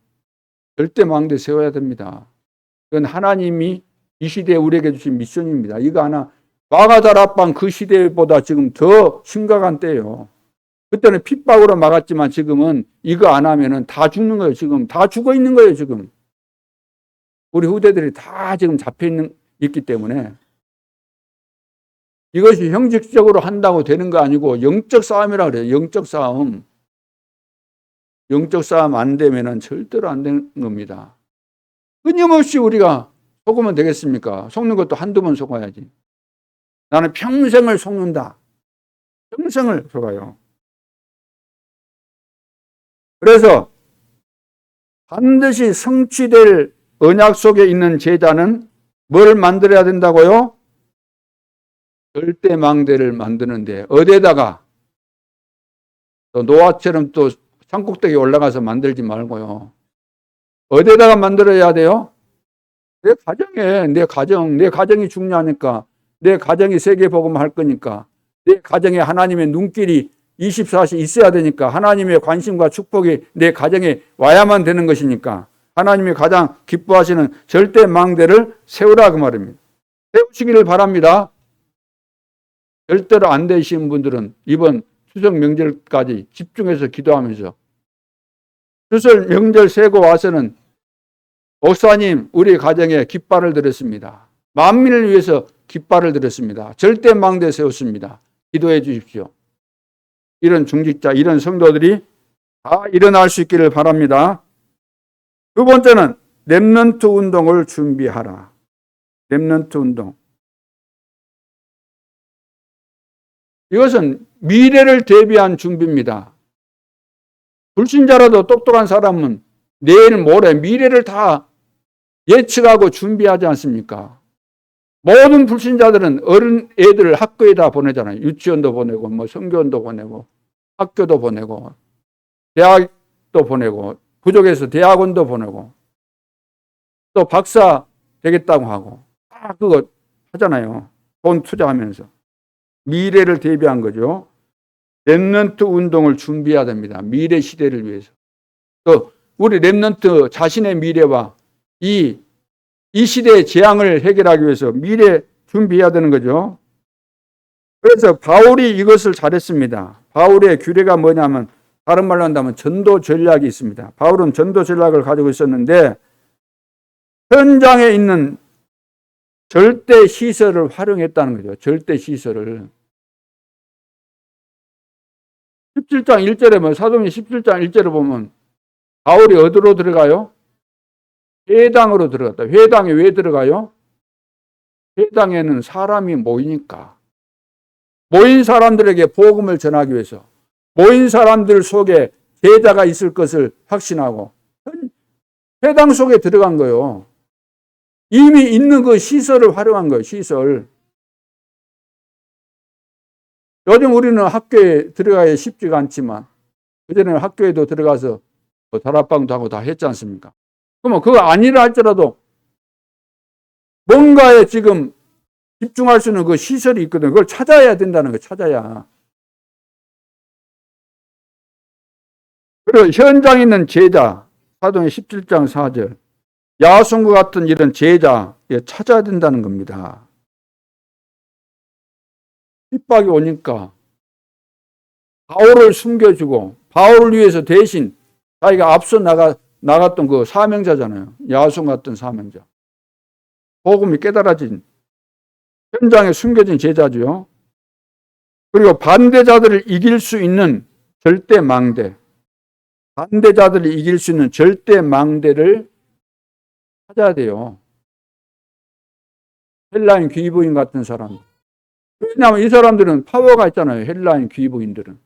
A: 절대 망대 세워야 됩니다. 그건 하나님이 이 시대에 우리에게 주신 미션입니다. 이거 하나 마가다락방 그 시대보다 지금 더 심각한 때예요. 그때는 핍박으로 막았지만 지금은 이거 안 하면은 다 죽는 거예요. 지금 다 죽어 있는 거예요. 지금 우리 후대들이 다 지금 있기 때문에 이것이 형식적으로 한다고 되는 거 아니고 영적 싸움이라 그래요. 영적 싸움. 영적 싸움 안 되면은 절대로 안 되는 겁니다. 끊임없이 우리가 속으면 되겠습니까? 속는 것도 한두 번 속아야지. 나는 평생을 속는다. 평생을 속아요. 그래서 반드시 성취될 언약 속에 있는 제자는 뭘 만들어야 된다고요? 절대 망대를 만드는데 어디에다가 또 노아처럼 또 산꼭대기에 올라가서 만들지 말고요. 어디에다가 만들어야 돼요? 내 가정에, 내 가정이 중요하니까, 내 가정이 세계복음을 할 거니까, 내 가정에 하나님의 눈길이 24시 있어야 되니까, 하나님의 관심과 축복이 내 가정에 와야만 되는 것이니까, 하나님이 가장 기뻐하시는 절대 망대를 세우라 그 말입니다. 세우시기를 바랍니다. 절대로 안 되시는 분들은 이번 추석 명절까지 집중해서 기도하면서 추석 명절 세고 와서는 목사님 우리 가정에 깃발을 들었습니다. 만민을 위해서 깃발을 들었습니다. 절대 망대 세웠습니다. 기도해 주십시오. 이런 중직자, 이런 성도들이 다 일어날 수 있기를 바랍니다. 두 번째는 렘넌트 운동을 준비하라. 렘넌트 운동. 이것은 미래를 대비한 준비입니다. 불신자라도 똑똑한 사람은 내일 모레 미래를 다 예측하고 준비하지 않습니까? 모든 불신자들은 어른 애들을 학교에다 보내잖아요. 유치원도 보내고 뭐 성교원도 보내고 학교도 보내고 대학도 보내고 부족해서 대학원도 보내고 또 박사 되겠다고 하고 다 그거 하잖아요. 돈 투자하면서. 미래를 대비한 거죠. 렘넌트 운동을 준비해야 됩니다. 미래 시대를 위해서. 또 우리 렘넌트 자신의 미래와 이 시대의 재앙을 해결하기 위해서 미래 준비해야 되는 거죠. 그래서 바울이 이것을 잘했습니다. 바울의 규례가 뭐냐면 다른 말로 한다면 전도 전략이 있습니다. 바울은 전도 전략을 가지고 있었는데 현장에 있는 절대 시설을 활용했다는 거죠. 절대 시설을. 17장 1절에 사도행전 17장 1절에 보면 바울이 어디로 들어가요? 회당으로 들어갔다. 회당에 왜 들어가요? 회당에는 사람이 모이니까. 모인 사람들에게 복음을 전하기 위해서, 모인 사람들 속에 제자가 있을 것을 확신하고 회당 속에 들어간 거예요. 이미 있는 그 시설을 활용한 거예요. 시설. 요즘 우리는 학교에 들어가야 쉽지가 않지만 그전에는 학교에도 들어가서 다락방도 하고 다 했지 않습니까? 그러면 그거 아니라 할지라도 뭔가에 지금 집중할 수 있는 그 시설이 있거든. 그걸 찾아야 된다는 거예요. 찾아야. 그리고 현장에 있는 제자, 사도행 17장 4절. 야손과 같은 이런 제자 찾아야 된다는 겁니다. 핍박이 오니까 바울을 숨겨주고 바울을 위해서 대신 자기가 앞서 나갔던 그 사명자잖아요. 야손 같은 사명자. 복음이 깨달아진 현장에 숨겨진 제자죠. 그리고 반대자들을 이길 수 있는 절대 망대. 반대자들을 이길 수 있는 절대 망대를 찾아야 돼요. 헬라인 귀부인 같은 사람. 왜냐하면 이 사람들은 파워가 있잖아요. 헬라인 귀부인들은.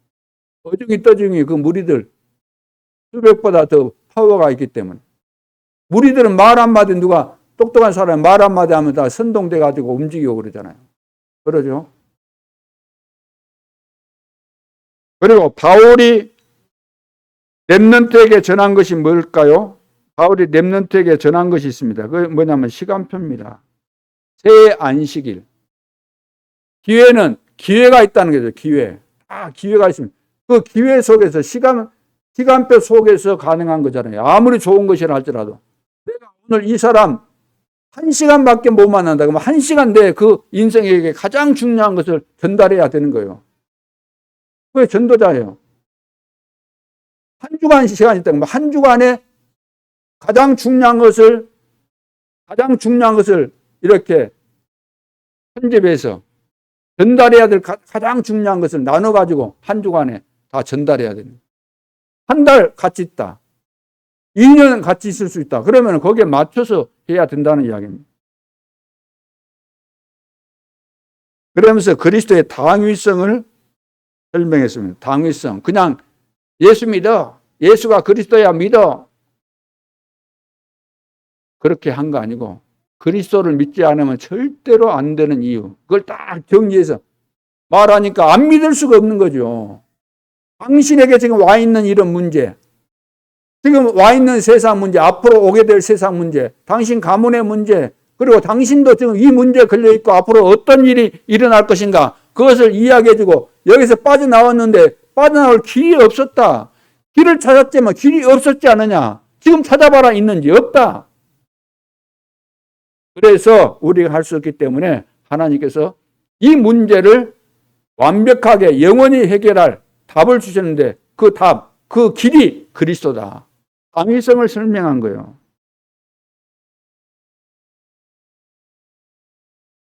A: 어중이 떠중이 그 무리들 수백보다 더 파워가 있기 때문에. 무리들은 말 한마디 누가 똑똑한 사람이 말 한마디 하면 다 선동돼 가지고 움직이고 그러잖아요. 그러죠. 그리고 바울이 렘넌트에게 전한 것이 뭘까요? 바울이 렘넌트에게 전한 것이 있습니다. 그게 뭐냐면 시간표입니다. 새 안식일. 기회가 있다는 거죠. 기회. 기회가 있습니다. 그 기회 속에서 시간표 속에서 가능한 거잖아요. 아무리 좋은 것이라 할지라도. 내가 오늘 이 사람 1시간밖에 못 만난다. 그러면 1시간 내에 그 인생에게 가장 중요한 것을 전달해야 되는 거예요. 그게 전도자예요. 한 주간 시간이 있다. 그러면 한 주간에 가장 중요한 것을 이렇게 편집해서 전달해야 될 가장 중요한 것을 나눠가지고 한 주간에 다 전달해야 되는. 한 달 같이 있다. 2년 같이 있을 수 있다. 그러면 거기에 맞춰서 해야 된다는 이야기입니다. 그러면서 그리스도의 당위성을 설명했습니다. 당위성. 그냥 예수 믿어. 예수가 그리스도야 믿어. 그렇게 한 거 아니고 그리스도를 믿지 않으면 절대로 안 되는 이유. 그걸 딱 정리해서 말하니까 안 믿을 수가 없는 거죠. 당신에게 지금 와 있는 이런 문제, 지금 와 있는 세상 문제, 앞으로 오게 될 세상 문제, 당신 가문의 문제, 그리고 당신도 지금 이 문제에 걸려있고 앞으로 어떤 일이 일어날 것인가 그것을 이야기해주고 여기서 빠져나왔는데 빠져나올 길이 없었다. 길을 찾았지만 길이 없었지 않느냐. 지금 찾아봐라 있는지 없다. 그래서 우리가 할 수 없기 때문에 하나님께서 이 문제를 완벽하게 영원히 해결할 답을 주셨는데 그 답, 그 길이 그리스도다. 당위성을 설명한 거예요.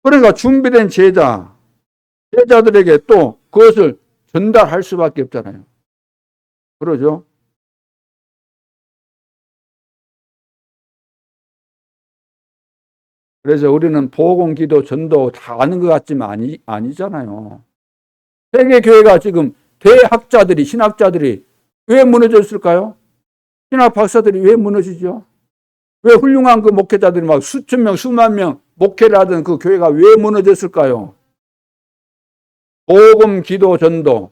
A: 그러니까 준비된 제자들에게 또 그것을 전달할 수밖에 없잖아요. 그러죠? 그래서 우리는 복음, 기도, 전도 다 아는 것 같지만 아니잖아요. 세계교회가 지금 대학자들이, 신학자들이 왜 무너졌을까요? 신학 박사들이 왜 무너지죠? 왜 훌륭한 그 목회자들이 막 수천 명, 수만 명 목회를 하던 그 교회가 왜 무너졌을까요? 복음, 기도, 전도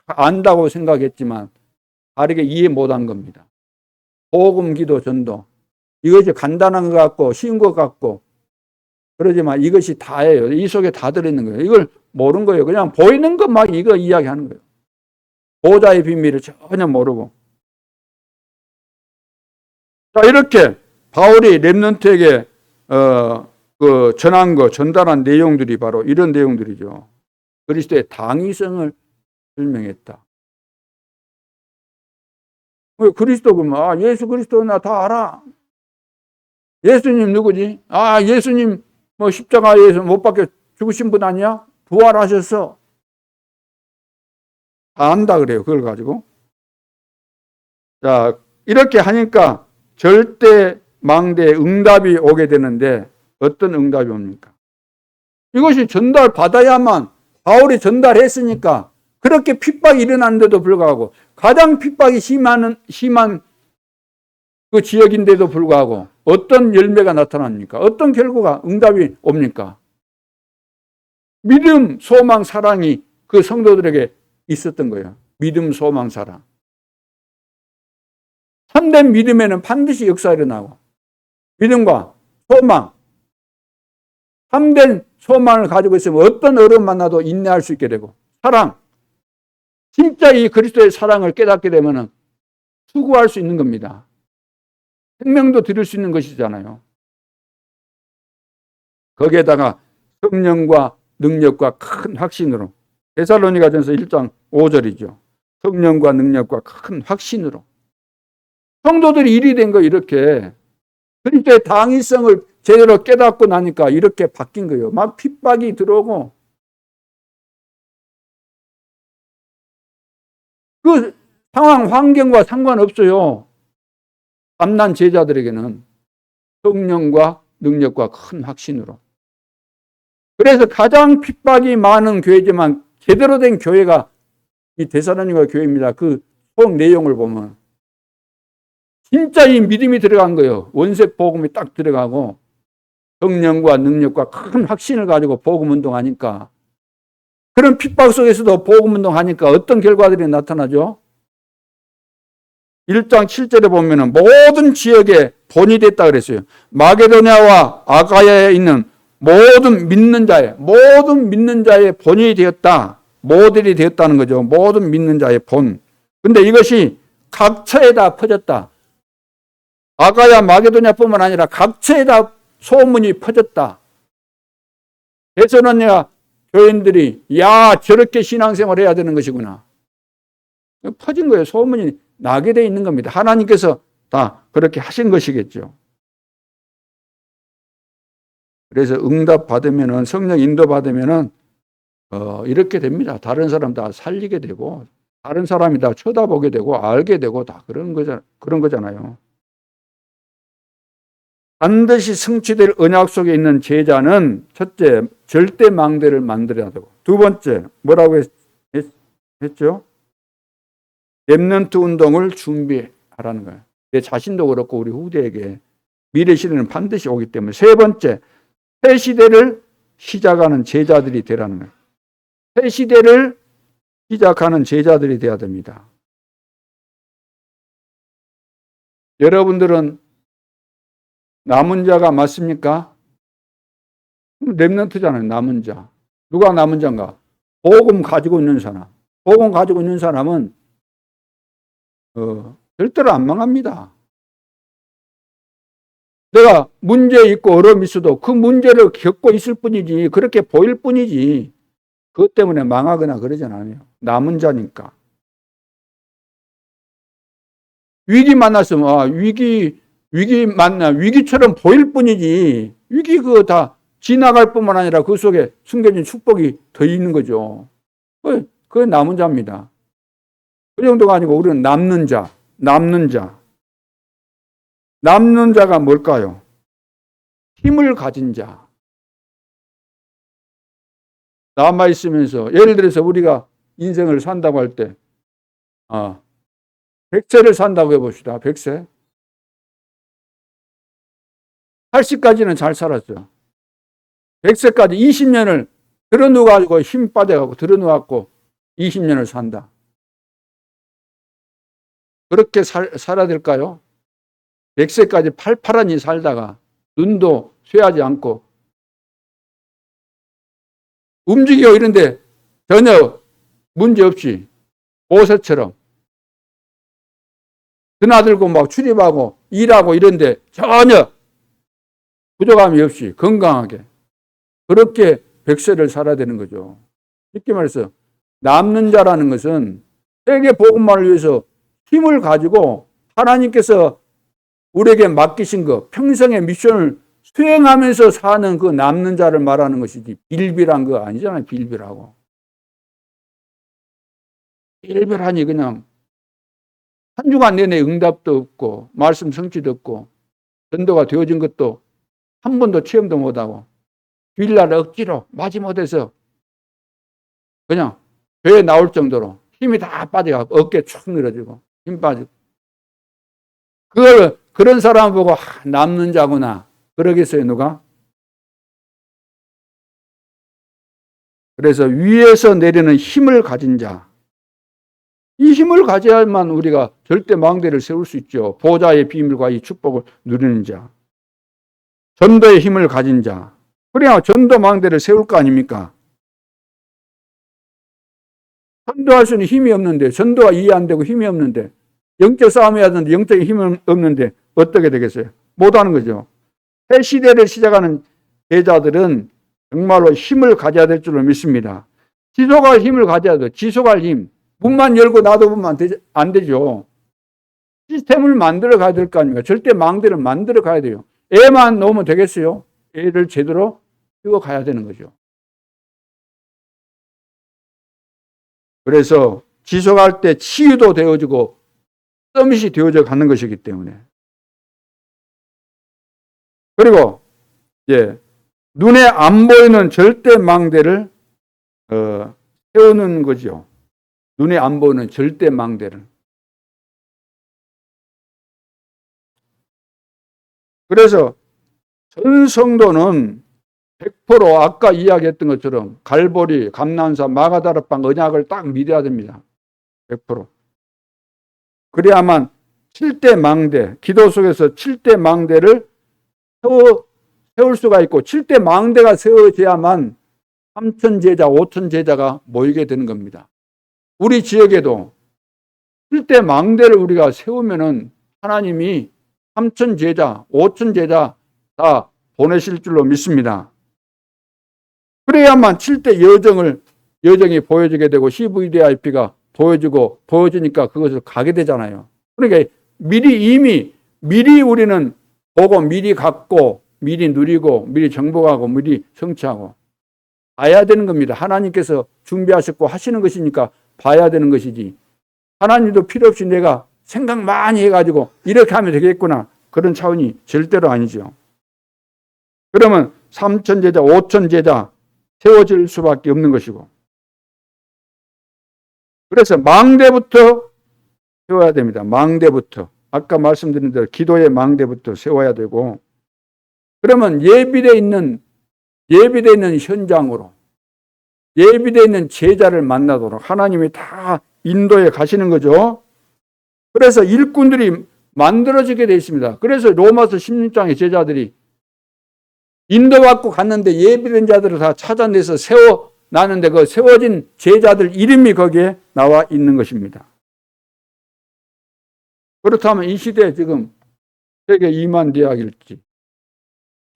A: 안다고 생각했지만 다르게 이해 못한 겁니다. 복음, 기도, 전도 이것이 간단한 것 같고 쉬운 것 같고 그러지만 이것이 다예요. 이 속에 다 들어있는 거예요. 이걸 모르는 거예요. 그냥 보이는 것만 이거 이야기하는 거예요. 보좌의 비밀을 전혀 모르고. 자, 이렇게 바울이 렘넌트에게 전한 거, 전달한 내용들이 바로 이런 내용들이죠. 그리스도의 당위성을 설명했다. 그리스도 그러면 예수 그리스도 나 다 알아. 예수님 누구지? 예수님 뭐 십자가에서 못 박혀 죽으신 분 아니야? 부활하셨어. 다 안다 그래요. 그걸 가지고. 자, 이렇게 하니까 절대 망대에 응답이 오게 되는데 어떤 응답이 옵니까? 이것이 전달받아야만 바울이 전달했으니까 그렇게 핍박이 일어났는데도 불구하고 가장 핍박이 심한 그 지역인데도 불구하고 어떤 열매가 나타납니까? 어떤 결과가 응답이 옵니까? 믿음, 소망, 사랑이 그 성도들에게 있었던 거예요. 믿음, 소망, 사랑. 참된 믿음에는 반드시 역사가 일어나고 믿음과 소망, 참된 소망을 가지고 있으면 어떤 어려움 만나도 인내할 수 있게 되고 사랑, 진짜 이 그리스도의 사랑을 깨닫게 되면 수고할 수 있는 겁니다. 생명도 드릴 수 있는 것이잖아요. 거기에다가 성령과 능력과 큰 확신으로 데살로니가전서 1장 5절이죠. 성령과 능력과 큰 확신으로 성도들이 일이 된 거 이렇게 그리스도의 당위성을 제대로 깨닫고 나니까 이렇게 바뀐 거예요. 막 핍박이 들어오고 그 상황 환경과 상관없어요. 암난 제자들에게는 성령과 능력과 큰 확신으로. 그래서 가장 핍박이 많은 교회지만 제대로 된 교회가 이 데살로니가 교회입니다. 그 속 내용을 보면 진짜 이 믿음이 들어간 거예요. 원색 복음이 딱 들어가고 성령과 능력과 큰 확신을 가지고 복음 운동하니까 그런 핍박 속에서도 복음 운동하니까 어떤 결과들이 나타나죠? 1장 7절에 보면은 모든 지역에 본이 됐다 그랬어요. 마게도냐와 아가야에 있는 모든 믿는 자의 본이 되었다. 모델이 되었다는 거죠. 모든 믿는 자의 본. 근데 이것이 각처에다 퍼졌다. 아가야 마게도냐뿐만 아니라 각처에다 소문이 퍼졌다. 데살로니가 교인들이 야 저렇게 신앙생활 해야 되는 것이구나. 퍼진 거예요. 소문이 나게 돼 있는 겁니다. 하나님께서 다 그렇게 하신 것이겠죠. 그래서 응답 받으면은 성령 인도 받으면은 이렇게 됩니다. 다른 사람 다 살리게 되고 다른 사람이 다 쳐다보게 되고 알게 되고 다 그런 거잖아요. 반드시 성취될 언약 속에 있는 제자는 첫째, 절대 망대를 만들어야 되고 두 번째, 뭐라고 했죠? 렘넌트 운동을 준비하라는 거예요. 내 자신도 그렇고 우리 후대에게 미래 시대는 반드시 오기 때문에 세 번째, 새 시대를 시작하는 제자들이 되라는 거예요. 새 시대를 시작하는 제자들이 되어야 됩니다. 여러분들은 남은 자가 맞습니까? 렘넌트잖아요. 남은 자. 누가 남은 자인가? 복음 가지고 있는 사람. 복음 가지고 있는 사람은 절대로 안 망합니다. 내가 문제 있고 어려움이 있어도 그 문제를 겪고 있을 뿐이지 그렇게 보일 뿐이지 그것 때문에 망하거나 그러진 않아요. 남은 자니까. 위기 만났으면 위기처럼 보일 뿐이지 위기 그거 다 지나갈 뿐만 아니라 그 속에 숨겨진 축복이 더 있는 거죠. 그게 남은 자입니다. 그 정도가 아니고 우리는 남는 자가 뭘까요? 힘을 가진 자. 남아있으면서 예를 들어서 우리가 인생을 산다고 할 때 100세를 산다고 해봅시다. 100세. 80까지는 잘 살았죠. 100세까지 20년을 들어누워가지고 힘 빠져가고 들어누워갖고 20년을 산다. 그렇게 살아야 될까요? 100세까지 팔팔하니 살다가 눈도 쇠하지 않고 움직이고 이런데 전혀 문제없이 모세처럼 드나들고 막 출입하고 일하고 이런데 전혀 부족함이 없이 건강하게 그렇게 100세를 살아야 되는 거죠. 쉽게 말해서 남는 자라는 것은 세계 복음만을 위해서 힘을 가지고 하나님께서 우리에게 맡기신 것, 평생의 미션을 수행하면서 사는 그 남는 자를 말하는 것이지 빌빌한 거 아니잖아요. 빌빌하고. 빌빌하니 그냥 한 주간 내내 응답도 없고 말씀 성취도 없고 전도가 되어진 것도 한 번도 체험도 못하고 주일날 억지로 마지못해서 그냥 교회 나올 정도로 힘이 다 빠져가고 어깨 축 늘어지고 힘 빠지고 그런 사람 보고 남는 자구나 그러겠어요 누가? 그래서 위에서 내리는 힘을 가진 자, 이 힘을 가져야만 우리가 절대 망대를 세울 수 있죠. 보좌의 비밀과 이 축복을 누리는 자, 전도의 힘을 가진 자, 그래야 전도 망대를 세울 거 아닙니까? 전도할 수는 힘이 없는데, 전도가 이해 안 되고 힘이 없는데, 영적 싸움 해야 되는데 영적인 힘은 없는데 어떻게 되겠어요? 못하는 거죠. 새 시대를 시작하는 제자들은 정말로 힘을 가져야 될 줄로 믿습니다. 지속할 힘을 가져야 돼요. 지속할 힘. 문만 열고 놔두면 안 되죠. 시스템을 만들어 가야 될 거 아닙니까? 절대 망대를 만들어 가야 돼요. 애만 놓으면 되겠어요? 애를 제대로 키워 가야 되는 거죠. 그래서 지속할 때 치유도 되어지고 서밋이 되어져 가는 것이기 때문에. 그리고 눈에 안 보이는 절대 망대를 세우는 거죠. 눈에 안 보이는 절대 망대를. 그래서 전 성도는 100% 아까 이야기했던 것처럼 갈보리, 감난사, 마가다락방 언약을 딱 믿어야 됩니다. 100%. 그래야만 7대 망대, 기도 속에서 7대 망대를 세울 수가 있고 7대 망대가 세워져야만 3천 제자, 5천 제자가 모이게 되는 겁니다. 우리 지역에도 7대 망대를 우리가 세우면은 하나님이 3천 제자, 5천 제자 다 보내실 줄로 믿습니다. 그래야만 7대 여정이 보여지게 되고 CVDIP가 보여지니까 그것을 가게 되잖아요. 그러니까 미리 우리는 보고 미리 갖고 미리 누리고 미리 정복하고 미리 성취하고 봐야 되는 겁니다. 하나님께서 준비하셨고 하시는 것이니까 봐야 되는 것이지. 하나님도 필요 없이 내가 생각 많이 해가지고 이렇게 하면 되겠구나. 그런 차원이 절대로 아니죠. 그러면 3천 제자, 5천 제자 세워질 수밖에 없는 것이고. 그래서 망대부터 세워야 됩니다. 망대부터. 아까 말씀드린 대로 기도의 망대부터 세워야 되고. 그러면 예비되어 있는 현장으로 예비되어 있는 제자를 만나도록 하나님이 다 인도해 가시는 거죠. 그래서 일꾼들이 만들어지게 되어 있습니다. 그래서 로마서 16장의 제자들이 인도받고 갔는데 예비된 자들을 다 찾아내서 세워놨는데 그 세워진 제자들 이름이 거기에 나와 있는 것입니다. 그렇다면 이 시대에 지금 세계 2만 대학일지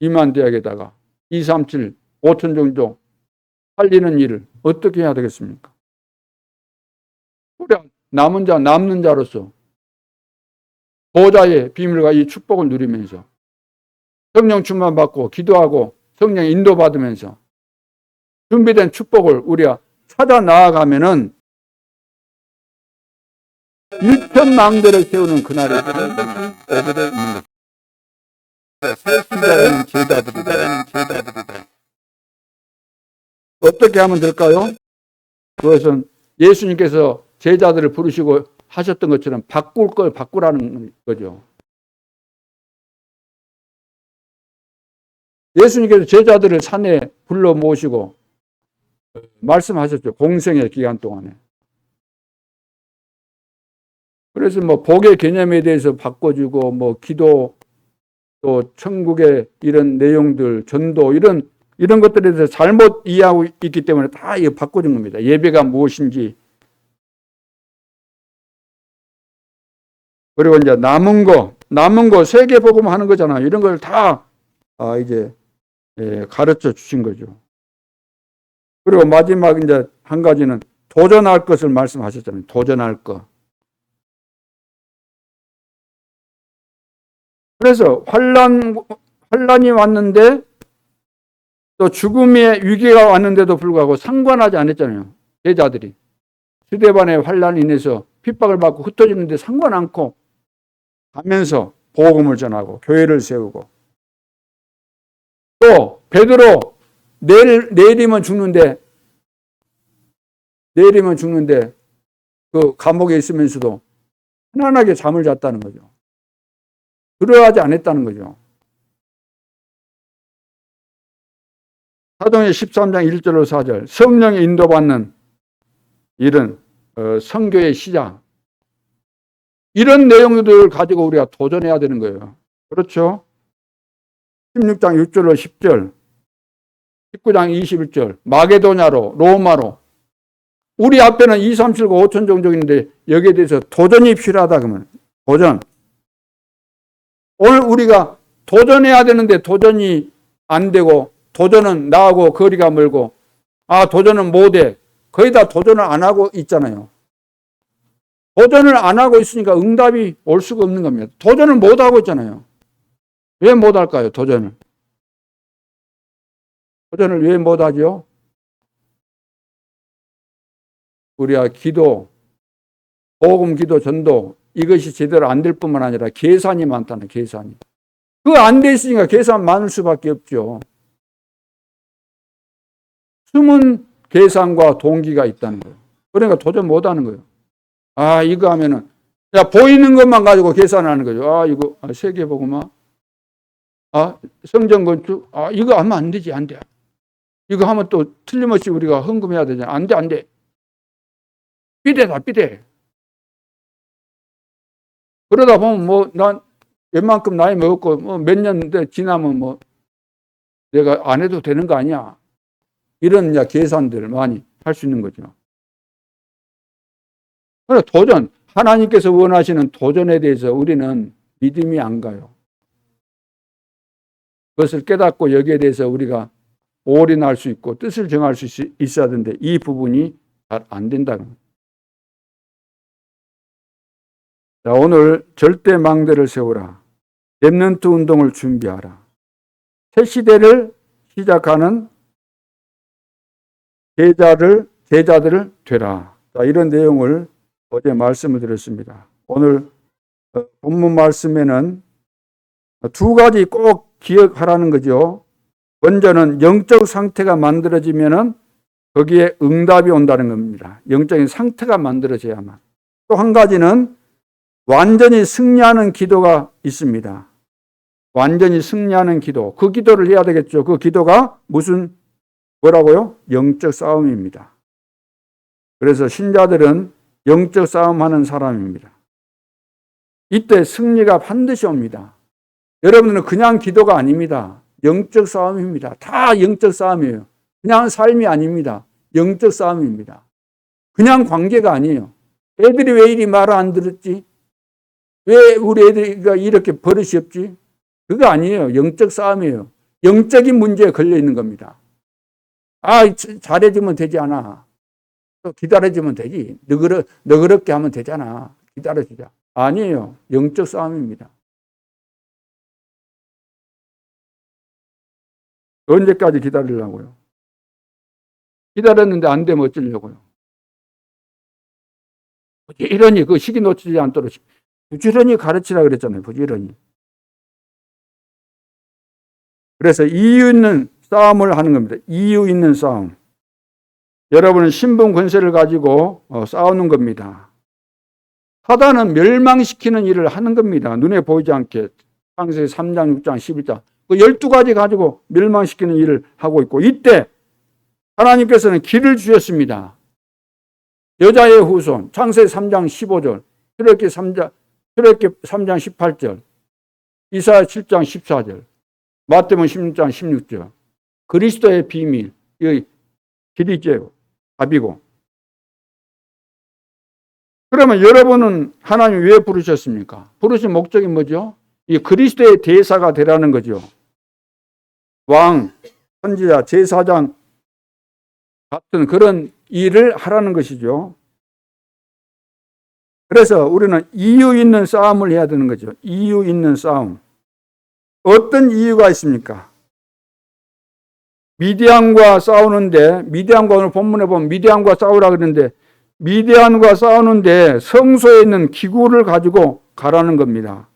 A: 2만 대학에다가 2, 3, 7, 5천 정도 살리는 일을 어떻게 해야 되겠습니까? 우리 남는 자로서 보좌의 비밀과 이 축복을 누리면서 성령 충만 받고 기도하고 성령 인도받으면서 준비된 축복을 우리가 찾아 나아가면은 일천망대를 세우는 그날이 오게 있는 것. 새 시대라는 제자들이다. 어떻게 하면 될까요? 그것은 예수님께서 제자들을 부르시고 하셨던 것처럼 바꿀 걸 바꾸라는 거죠. 예수님께서 제자들을 산에 불러 모시고 말씀하셨죠. 공생의 기간 동안에. 그래서 복의 개념에 대해서 바꿔주고 기도 또 천국의 이런 내용들 전도 이런 것들에 대해서 잘못 이해하고 있기 때문에 다 이거 바꿔준 겁니다. 예배가 무엇인지. 그리고 이제 남은 거 세계복음 하는 거잖아요. 이런 걸 다 이제 가르쳐 주신 거죠. 그리고 마지막 이제 한 가지는 도전할 것을 말씀하셨잖아요. 도전할 것. 그래서 환란이 왔는데 또 죽음의 위기가 왔는데도 불구하고 상관하지 않았잖아요. 제자들이. 스데반의 환란이 인해서 핍박을 받고 흩어지는데 상관 않고 가면서 복음을 전하고 교회를 세우고, 또 베드로 내일이면 죽는데 그 감옥에 있으면서도 편안하게 잠을 잤다는 거죠. 두려워하지 않았다는 거죠. 사도행전 13장 1절로 4절, 성령에 인도받는 일은 선교의 시작. 이런 내용들을 가지고 우리가 도전해야 되는 거예요. 그렇죠? 16장 6절로 10절, 19장 21절, 마게도냐로, 로마로. 우리 앞에는 2, 3, 7, 9, 5천 종족 있는데 여기에 대해서 도전이 필요하다 그러면 도전. 오늘 우리가 도전해야 되는데 도전이 안 되고, 도전은 나하고 거리가 멀고, 도전은 못해. 거의 다 도전을 안 하고 있잖아요. 도전을 안 하고 있으니까 응답이 올 수가 없는 겁니다. 도전을 못 하고 있잖아요. 왜 못 할까요? 도전을 왜 못 하죠? 우리가 기도, 복음, 기도, 전도, 이것이 제대로 안 될 뿐만 아니라 계산이 많다는, 계산이. 그거 안 돼 있으니까 계산 많을 수밖에 없죠. 숨은 계산과 동기가 있다는 거예요. 그러니까 도전 못 하는 거예요. 이거 하면은, 보이는 것만 가지고 계산하는 거죠. 이거, 세계복음화, 성전 건축, 이거 하면 안 되지, 안 돼. 이거 하면 또 틀림없이 우리가 헌금해야 되잖아. 안 돼, 안 돼. 삐대다, 삐대. 그러다 보면 난 웬만큼 나이 먹었고, 몇 년 지나면 내가 안 해도 되는 거 아니야. 이런 계산들 많이 할 수 있는 거죠. 그래, 도전. 하나님께서 원하시는 도전에 대해서 우리는 믿음이 안 가요. 그것을 깨닫고 여기에 대해서 우리가 올인할 수 있고 뜻을 정할 수 있어야 되는데 이 부분이 잘 안 된다는 거예요. 자, 오늘 절대 망대를 세우라. 렘넌트 운동을 준비하라. 새 시대를 시작하는 제자들을 되라. 자, 이런 내용을 어제 말씀을 드렸습니다. 오늘 본문 말씀에는 두 가지 꼭 기억하라는 거죠. 먼저는 영적 상태가 만들어지면은 거기에 응답이 온다는 겁니다. 영적인 상태가 만들어져야만. 또 한 가지는 완전히 승리하는 기도가 있습니다. 완전히 승리하는 기도. 그 기도를 해야 되겠죠. 그 기도가 뭐라고요? 영적 싸움입니다. 그래서 신자들은 영적 싸움하는 사람입니다. 이때 승리가 반드시 옵니다. 여러분들은 그냥 기도가 아닙니다. 영적 싸움입니다. 다 영적 싸움이에요. 그냥 삶이 아닙니다. 영적 싸움입니다. 그냥 관계가 아니에요. 애들이 왜 이리 말을 안 들었지? 왜 우리 애들이가 이렇게 버릇이 없지? 그거 아니에요. 영적 싸움이에요. 영적인 문제에 걸려 있는 겁니다. 잘해주면 되지 않아. 또 기다려주면 되지. 너그럽게 하면 되잖아. 기다려주자. 아니에요. 영적 싸움입니다. 언제까지 기다리려고요? 기다렸는데 안 되면 어쩌려고요? 부지런히 그 시기 놓치지 않도록 부지런히 가르치라 그랬잖아요. 부지런히. 그래서 이유 있는 싸움을 하는 겁니다. 이유 있는 싸움. 여러분은 신분 권세를 가지고 싸우는 겁니다. 사단은 멸망시키는 일을 하는 겁니다. 눈에 보이지 않게. 창세기 3장, 6장, 11장. 그 12가지 가지고 멸망시키는 일을 하고 있고, 이때 하나님께서는 길을 주셨습니다. 여자의 후손, 창세기 3장 15절, 출애굽기 3장 18절, 이사야 7장 14절, 마태복음 16장 16절. 그리스도의 비밀, 이 길이 답이고. 그러면 여러분은 하나님 왜 부르셨습니까? 부르신 목적이 뭐죠? 이 그리스도의 대사가 되라는 거죠. 왕, 선지자, 제사장 같은 그런 일을 하라는 것이죠. 그래서 우리는 이유 있는 싸움을 해야 되는 거죠. 이유 있는 싸움. 어떤 이유가 있습니까? 미디안과 싸우는데, 미디안과 오늘 본문에 보면 미디안과 싸우라 그러는데 미디안과 싸우는데 성소에 있는 기구를 가지고 가라는 겁니다.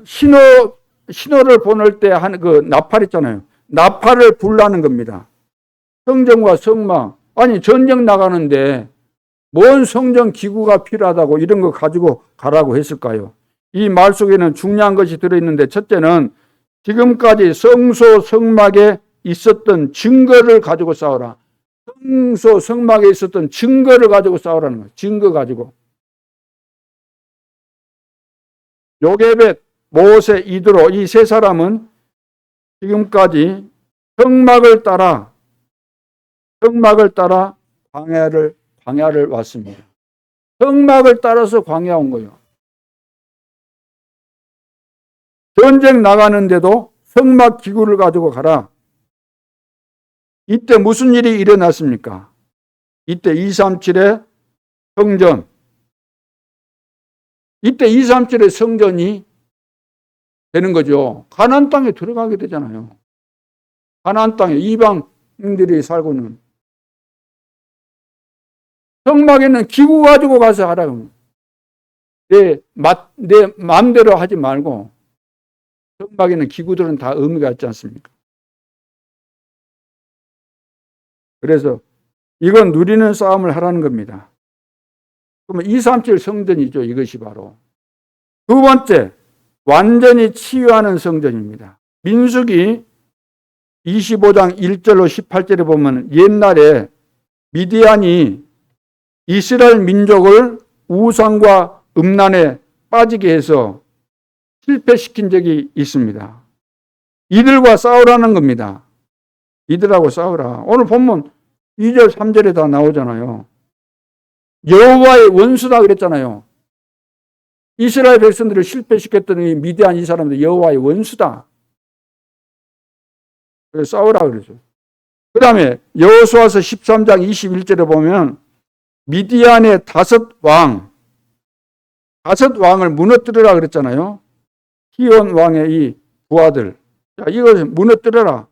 A: 신호를 보낼 때 하는 그 나팔 있잖아요. 나팔을 불라는 겁니다. 성전과 성막. 아니, 전쟁 나가는데 뭔 성전 기구가 필요하다고 이런 거 가지고 가라고 했을까요? 이 말 속에는 중요한 것이 들어있는데, 첫째는 지금까지 성소 성막에 있었던 증거를 가지고 싸우라. 성소 성막에 있었던 증거를 가지고 싸우라는 거예요. 증거 가지고. 요게벳, 모세, 이드로 이 세 사람은 지금까지 성막을 따라 광야를 왔습니다. 성막을 따라서 광야 온 거예요. 전쟁 나가는데도 성막 기구를 가지고 가라. 이때 무슨 일이 일어났습니까? 이때 237의 성전. 이때 237의 성전이 되는 거죠. 가나안 땅에 들어가게 되잖아요. 가나안 땅에 이방인들이 살고 있는. 성막에는 기구 가지고 가서 하라고. 내 마음대로 하지 말고 성막에는 기구들은 다 의미가 있지 않습니까? 그래서 이건 누리는 싸움을 하라는 겁니다. 그러면 237 성전이죠. 이것이 바로. 두 번째, 완전히 치유하는 성전입니다. 민수기 25장 1절로 18절에 보면 옛날에 미디안이 이스라엘 민족을 우상과 음란에 빠지게 해서 실패시킨 적이 있습니다. 이들과 싸우라는 겁니다. 이들하고 싸우라. 오늘 보면 2절 3절에 다 나오잖아요. 여호와의 원수다 그랬잖아요. 이스라엘 백성들을 실패시켰던 이 미디안 이 사람들 여호와의 원수다. 그래서 싸우라 그러죠. 그 다음에 여호수아서 13장 21절에 보면 미디안의 다섯 왕을 무너뜨리라 그랬잖아요. 시온 왕의 이 부하들. 자, 이것을 무너뜨려라.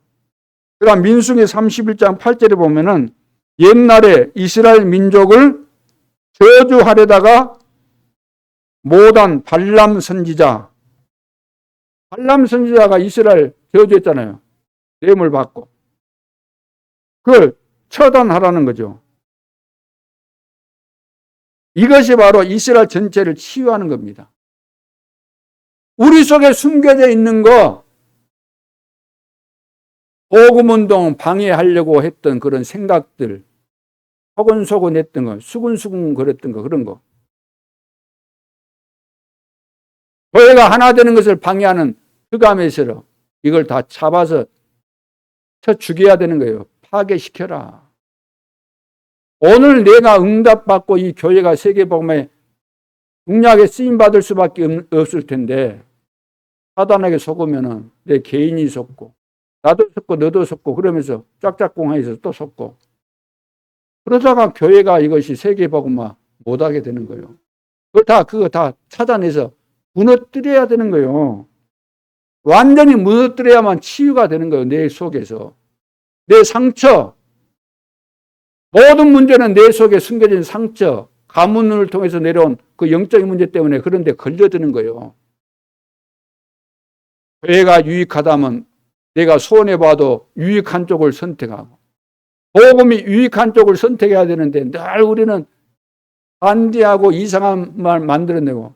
A: 그 다음 민수기 31장 8절에 보면은 옛날에 이스라엘 민족을 저주하려다가 못한 발람 선지자가 이스라엘 저주했잖아요. 뇌물 받고. 그걸 처단하라는 거죠. 이것이 바로 이스라엘 전체를 치유하는 겁니다. 우리 속에 숨겨져 있는 거, 복음운동 방해하려고 했던 그런 생각들, 소곤소곤 했던 거, 수근수근 거렸던 거, 그런 거. 교회가 하나 되는 것을 방해하는 흑암에서 이걸 다 잡아서 쳐 죽여야 되는 거예요. 파괴시켜라. 오늘 내가 응답받고 이 교회가 세계복음에 중요하게 쓰임받을 수밖에 없을 텐데 사단에게 속으면은 내 개인이 속고 나도 속고 너도 속고 그러면서 짝짝꿍해서 또 속고 그러다가 교회가 이것이 세계복음화 못하게 되는 거예요. 그거 다 찾아내서 무너뜨려야 되는 거예요. 완전히 무너뜨려야만 치유가 되는 거예요. 내 속에서. 내 상처. 모든 문제는 내 속에 숨겨진 상처, 가문을 통해서 내려온 그 영적인 문제 때문에 그런 데 걸려드는 거예요. 교회가 유익하다면 내가 손해봐도 유익한 쪽을 선택하고 복음이 유익한 쪽을 선택해야 되는데 늘 우리는 반대하고 이상한 말 만들어내고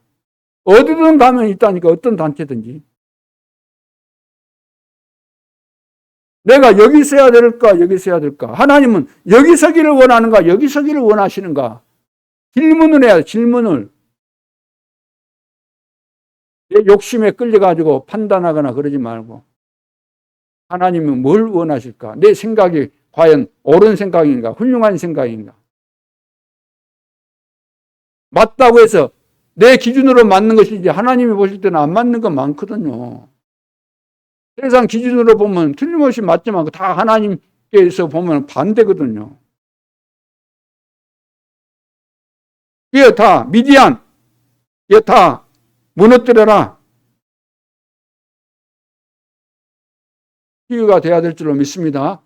A: 어디든 가면 있다니까 어떤 단체든지 내가 여기 있어야 될까 여기 있어야 될까 하나님은 여기 서기를 원하는가 여기 서기를 원하시는가 질문을 해야 돼. 질문을 내 욕심에 끌려가지고 판단하거나 그러지 말고 하나님은 뭘 원하실까 내 생각이 과연 옳은 생각인가 훌륭한 생각인가 맞다고 해서 내 기준으로 맞는 것이지 하나님이 보실 때는 안 맞는 건 많거든요. 세상 기준으로 보면 틀림없이 맞지만 다 하나님께서 보면 반대거든요. 이거 다 미디안 이거 다 무너뜨려라. 치유가 돼야 될 줄로 믿습니다.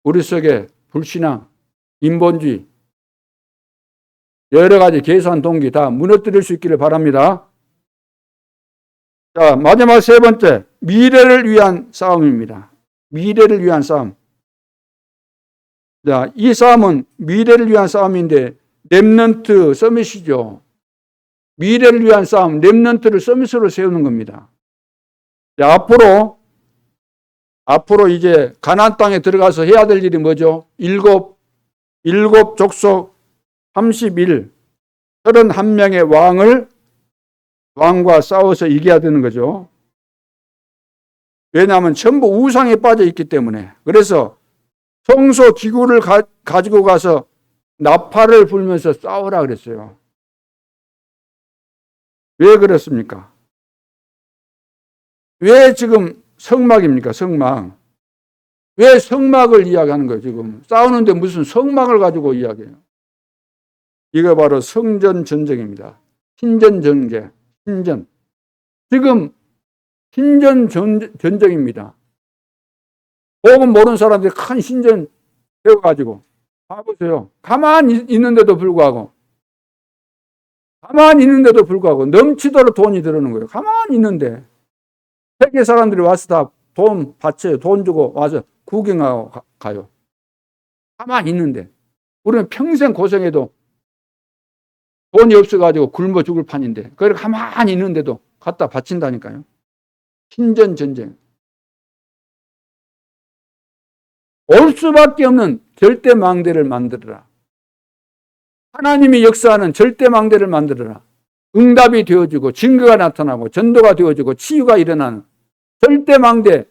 A: 우리 속에 불신앙, 인본주의, 여러 가지 계산 동기 다 무너뜨릴 수 있기를 바랍니다. 자, 마지막 세 번째, 미래를 위한 싸움입니다. 미래를 위한 싸움. 자, 이 싸움은 미래를 위한 싸움인데 렘넌트 서밋이죠. 미래를 위한 싸움, 렘넌트를 서밋으로 세우는 겁니다. 자, 앞으로 이제 가나안 땅에 들어가서 해야 될 일이 뭐죠? 일곱 족속 31, 31명의 왕과 싸워서 이겨야 되는 거죠. 왜냐하면 전부 우상에 빠져 있기 때문에. 그래서 성소 기구를 가지고 가서 나팔을 불면서 싸우라 그랬어요. 왜 그렇습니까? 왜 지금 성막입니까? 성막. 왜 성막을 이야기하는 거예요? 지금 싸우는데 무슨 성막을 가지고 이야기해요? 이거 바로 성전 전쟁입니다. 신전 전쟁. 신전. 지금 신전 전쟁입니다. 복음 모르는 사람들이 큰 신전 세워가지고 봐보세요. 가만히 있는데도 불구하고 넘치도록 돈이 들어오는 거예요. 가만히 있는데 세계 사람들이 와서 다 돈 바쳐요. 돈 주고 와서 구경하고 가요. 가만히 있는데 우리는 평생 고생해도 돈이 없어가지고 굶어 죽을 판인데 그걸 가만히 있는데도 갖다 바친다니까요. 신전 전쟁. 올 수밖에 없는 절대망대를 만들어라. 하나님이 역사하는 절대망대를 만들어라. 응답이 되어지고 증거가 나타나고 전도가 되어지고 치유가 일어나는 절대망대.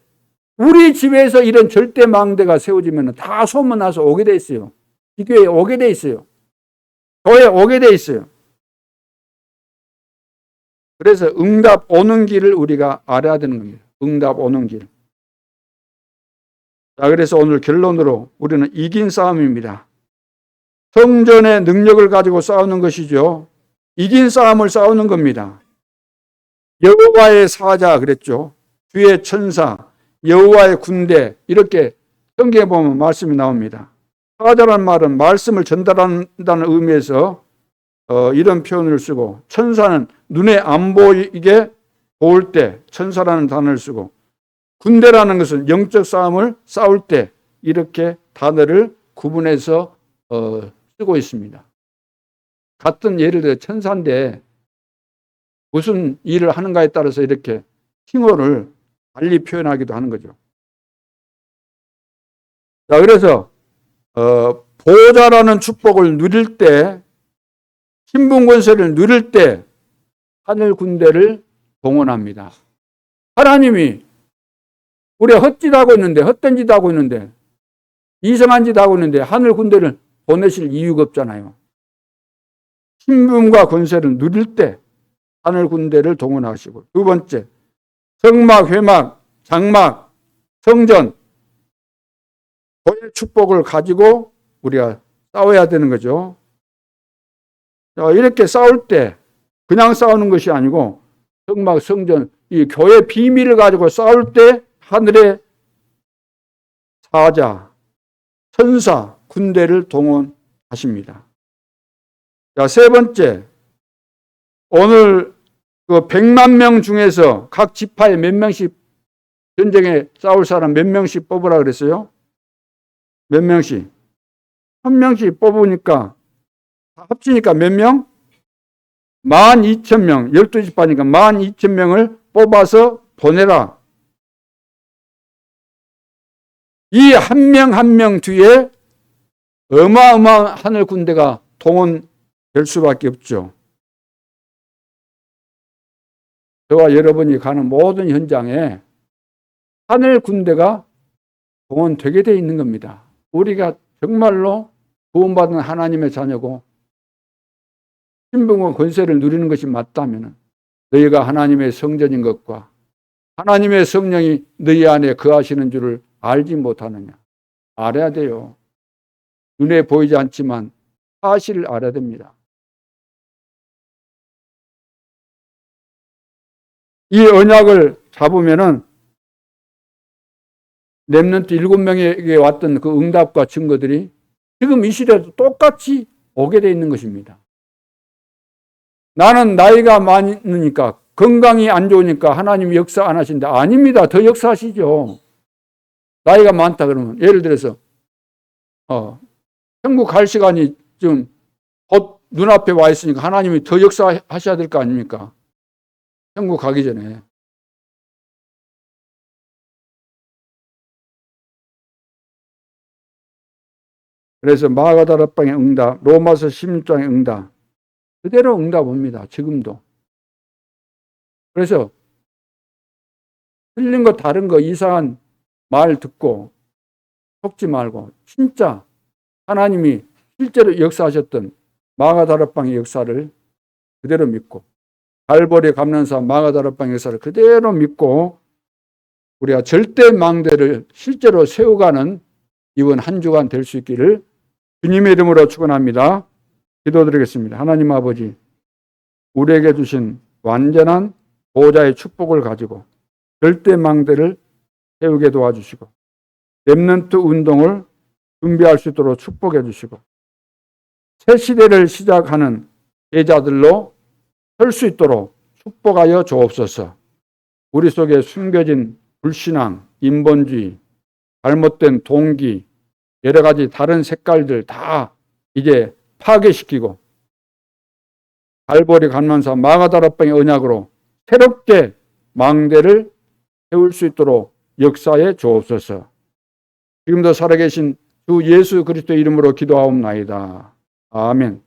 A: 우리 집에서 이런 절대망대가 세워지면 다 소문나서 오게 돼 있어요. 이 교회에 오게 돼 있어요. 교회에 오게 돼 있어요. 그래서 응답 오는 길을 우리가 알아야 되는 겁니다. 응답 오는 길. 자, 그래서 오늘 결론으로 우리는 이긴 싸움입니다. 성전의 능력을 가지고 싸우는 것이죠. 이긴 싸움을 싸우는 겁니다. 여호와의 사자 그랬죠. 주의 천사, 여호와의 군대 이렇게 성경에 보면 말씀이 나옵니다. 사자란 말은 말씀을 전달한다는 의미에서 이런 표현을 쓰고 천사는 눈에 안 보이게 보일 때 천사라는 단어를 쓰고 군대라는 것은 영적 싸움을 싸울 때 이렇게 단어를 구분해서 쓰고 있습니다. 같은 예를 들어 천사인데 무슨 일을 하는가에 따라서 이렇게 칭호를 달리 표현하기도 하는 거죠. 자, 그래서 보호자라는 축복을 누릴 때 신분 권세를 누릴 때 하늘 군대를 동원합니다. 하나님이 우리가 헛짓하고 있는데 헛된 짓 하고 있는데 이상한 짓 하고 있는데 하늘 군대를 보내실 이유가 없잖아요. 신분과 권세를 누릴 때 하늘 군대를 동원하시고 두 번째 성막, 회막, 장막, 성전 보의 축복을 가지고 우리가 싸워야 되는 거죠. 자, 이렇게 싸울 때 그냥 싸우는 것이 아니고 성막, 성전, 이 교회 비밀을 가지고 싸울 때 하늘의 사자, 천사, 군대를 동원하십니다. 자, 세 번째, 오늘 그 100만 명 중에서 각 지파에 몇 명씩 전쟁에 싸울 사람 몇 명씩 뽑으라 그랬어요? 몇 명씩? 한 명씩 뽑으니까 합치니까 몇 명? 12,000명, 12지파니까 12,000명을 뽑아서 보내라. 이 한 명 한 명 뒤에 어마어마한 하늘 군대가 동원될 수밖에 없죠. 저와 여러분이 가는 모든 현장에 하늘 군대가 동원되게 되어 있는 겁니다. 우리가 정말로 구원받은 하나님의 자녀고 신분과 권세를 누리는 것이 맞다면 너희가 하나님의 성전인 것과 하나님의 성령이 너희 안에 거하시는 줄을 알지 못하느냐. 알아야 돼요. 눈에 보이지 않지만 사실을 알아야 됩니다. 이 언약을 잡으면은 렘넌트 7명에게 왔던 그 응답과 증거들이 지금 이 시대도 똑같이 오게 돼 있는 것입니다. 나는 나이가 많으니까, 건강이 안 좋으니까 하나님이 역사 안 하신다. 아닙니다. 더 역사하시죠. 나이가 많다 그러면 예를 들어서 천국 갈 시간이 지금 곧 눈앞에 와 있으니까 하나님이 더 역사하셔야 될 거 아닙니까? 천국 가기 전에. 그래서 마가다락방에 응답, 로마서 16장에 응답, 그대로 응답합니다. 지금도. 그래서 틀린 거 다른 거 이상한 말 듣고 속지 말고 진짜 하나님이 실제로 역사하셨던 마가다락방의 역사를 그대로 믿고, 갈보리 감난사 마가다락방의 역사를 그대로 믿고 우리가 절대 망대를 실제로 세워가는 이번 한 주간 될 수 있기를 주님의 이름으로 축원합니다. 기도드리겠습니다. 하나님 아버지, 우리에게 주신 완전한 보호자의 축복을 가지고 절대 망대를 세우게 도와주시고 렘넌트 운동을 준비할 수 있도록 축복해 주시고 새 시대를 시작하는 제자들로 설 수 있도록 축복하여 주옵소서. 우리 속에 숨겨진 불신앙, 인본주의, 잘못된 동기, 여러 가지 다른 색깔들 다 이제 파괴시키고 갈보리 감난사 마가다락방의 언약으로 새롭게 망대를 세울 수 있도록 역사해 주옵소서. 지금도 살아계신 주 예수 그리스도 이름으로 기도하옵나이다. 아멘.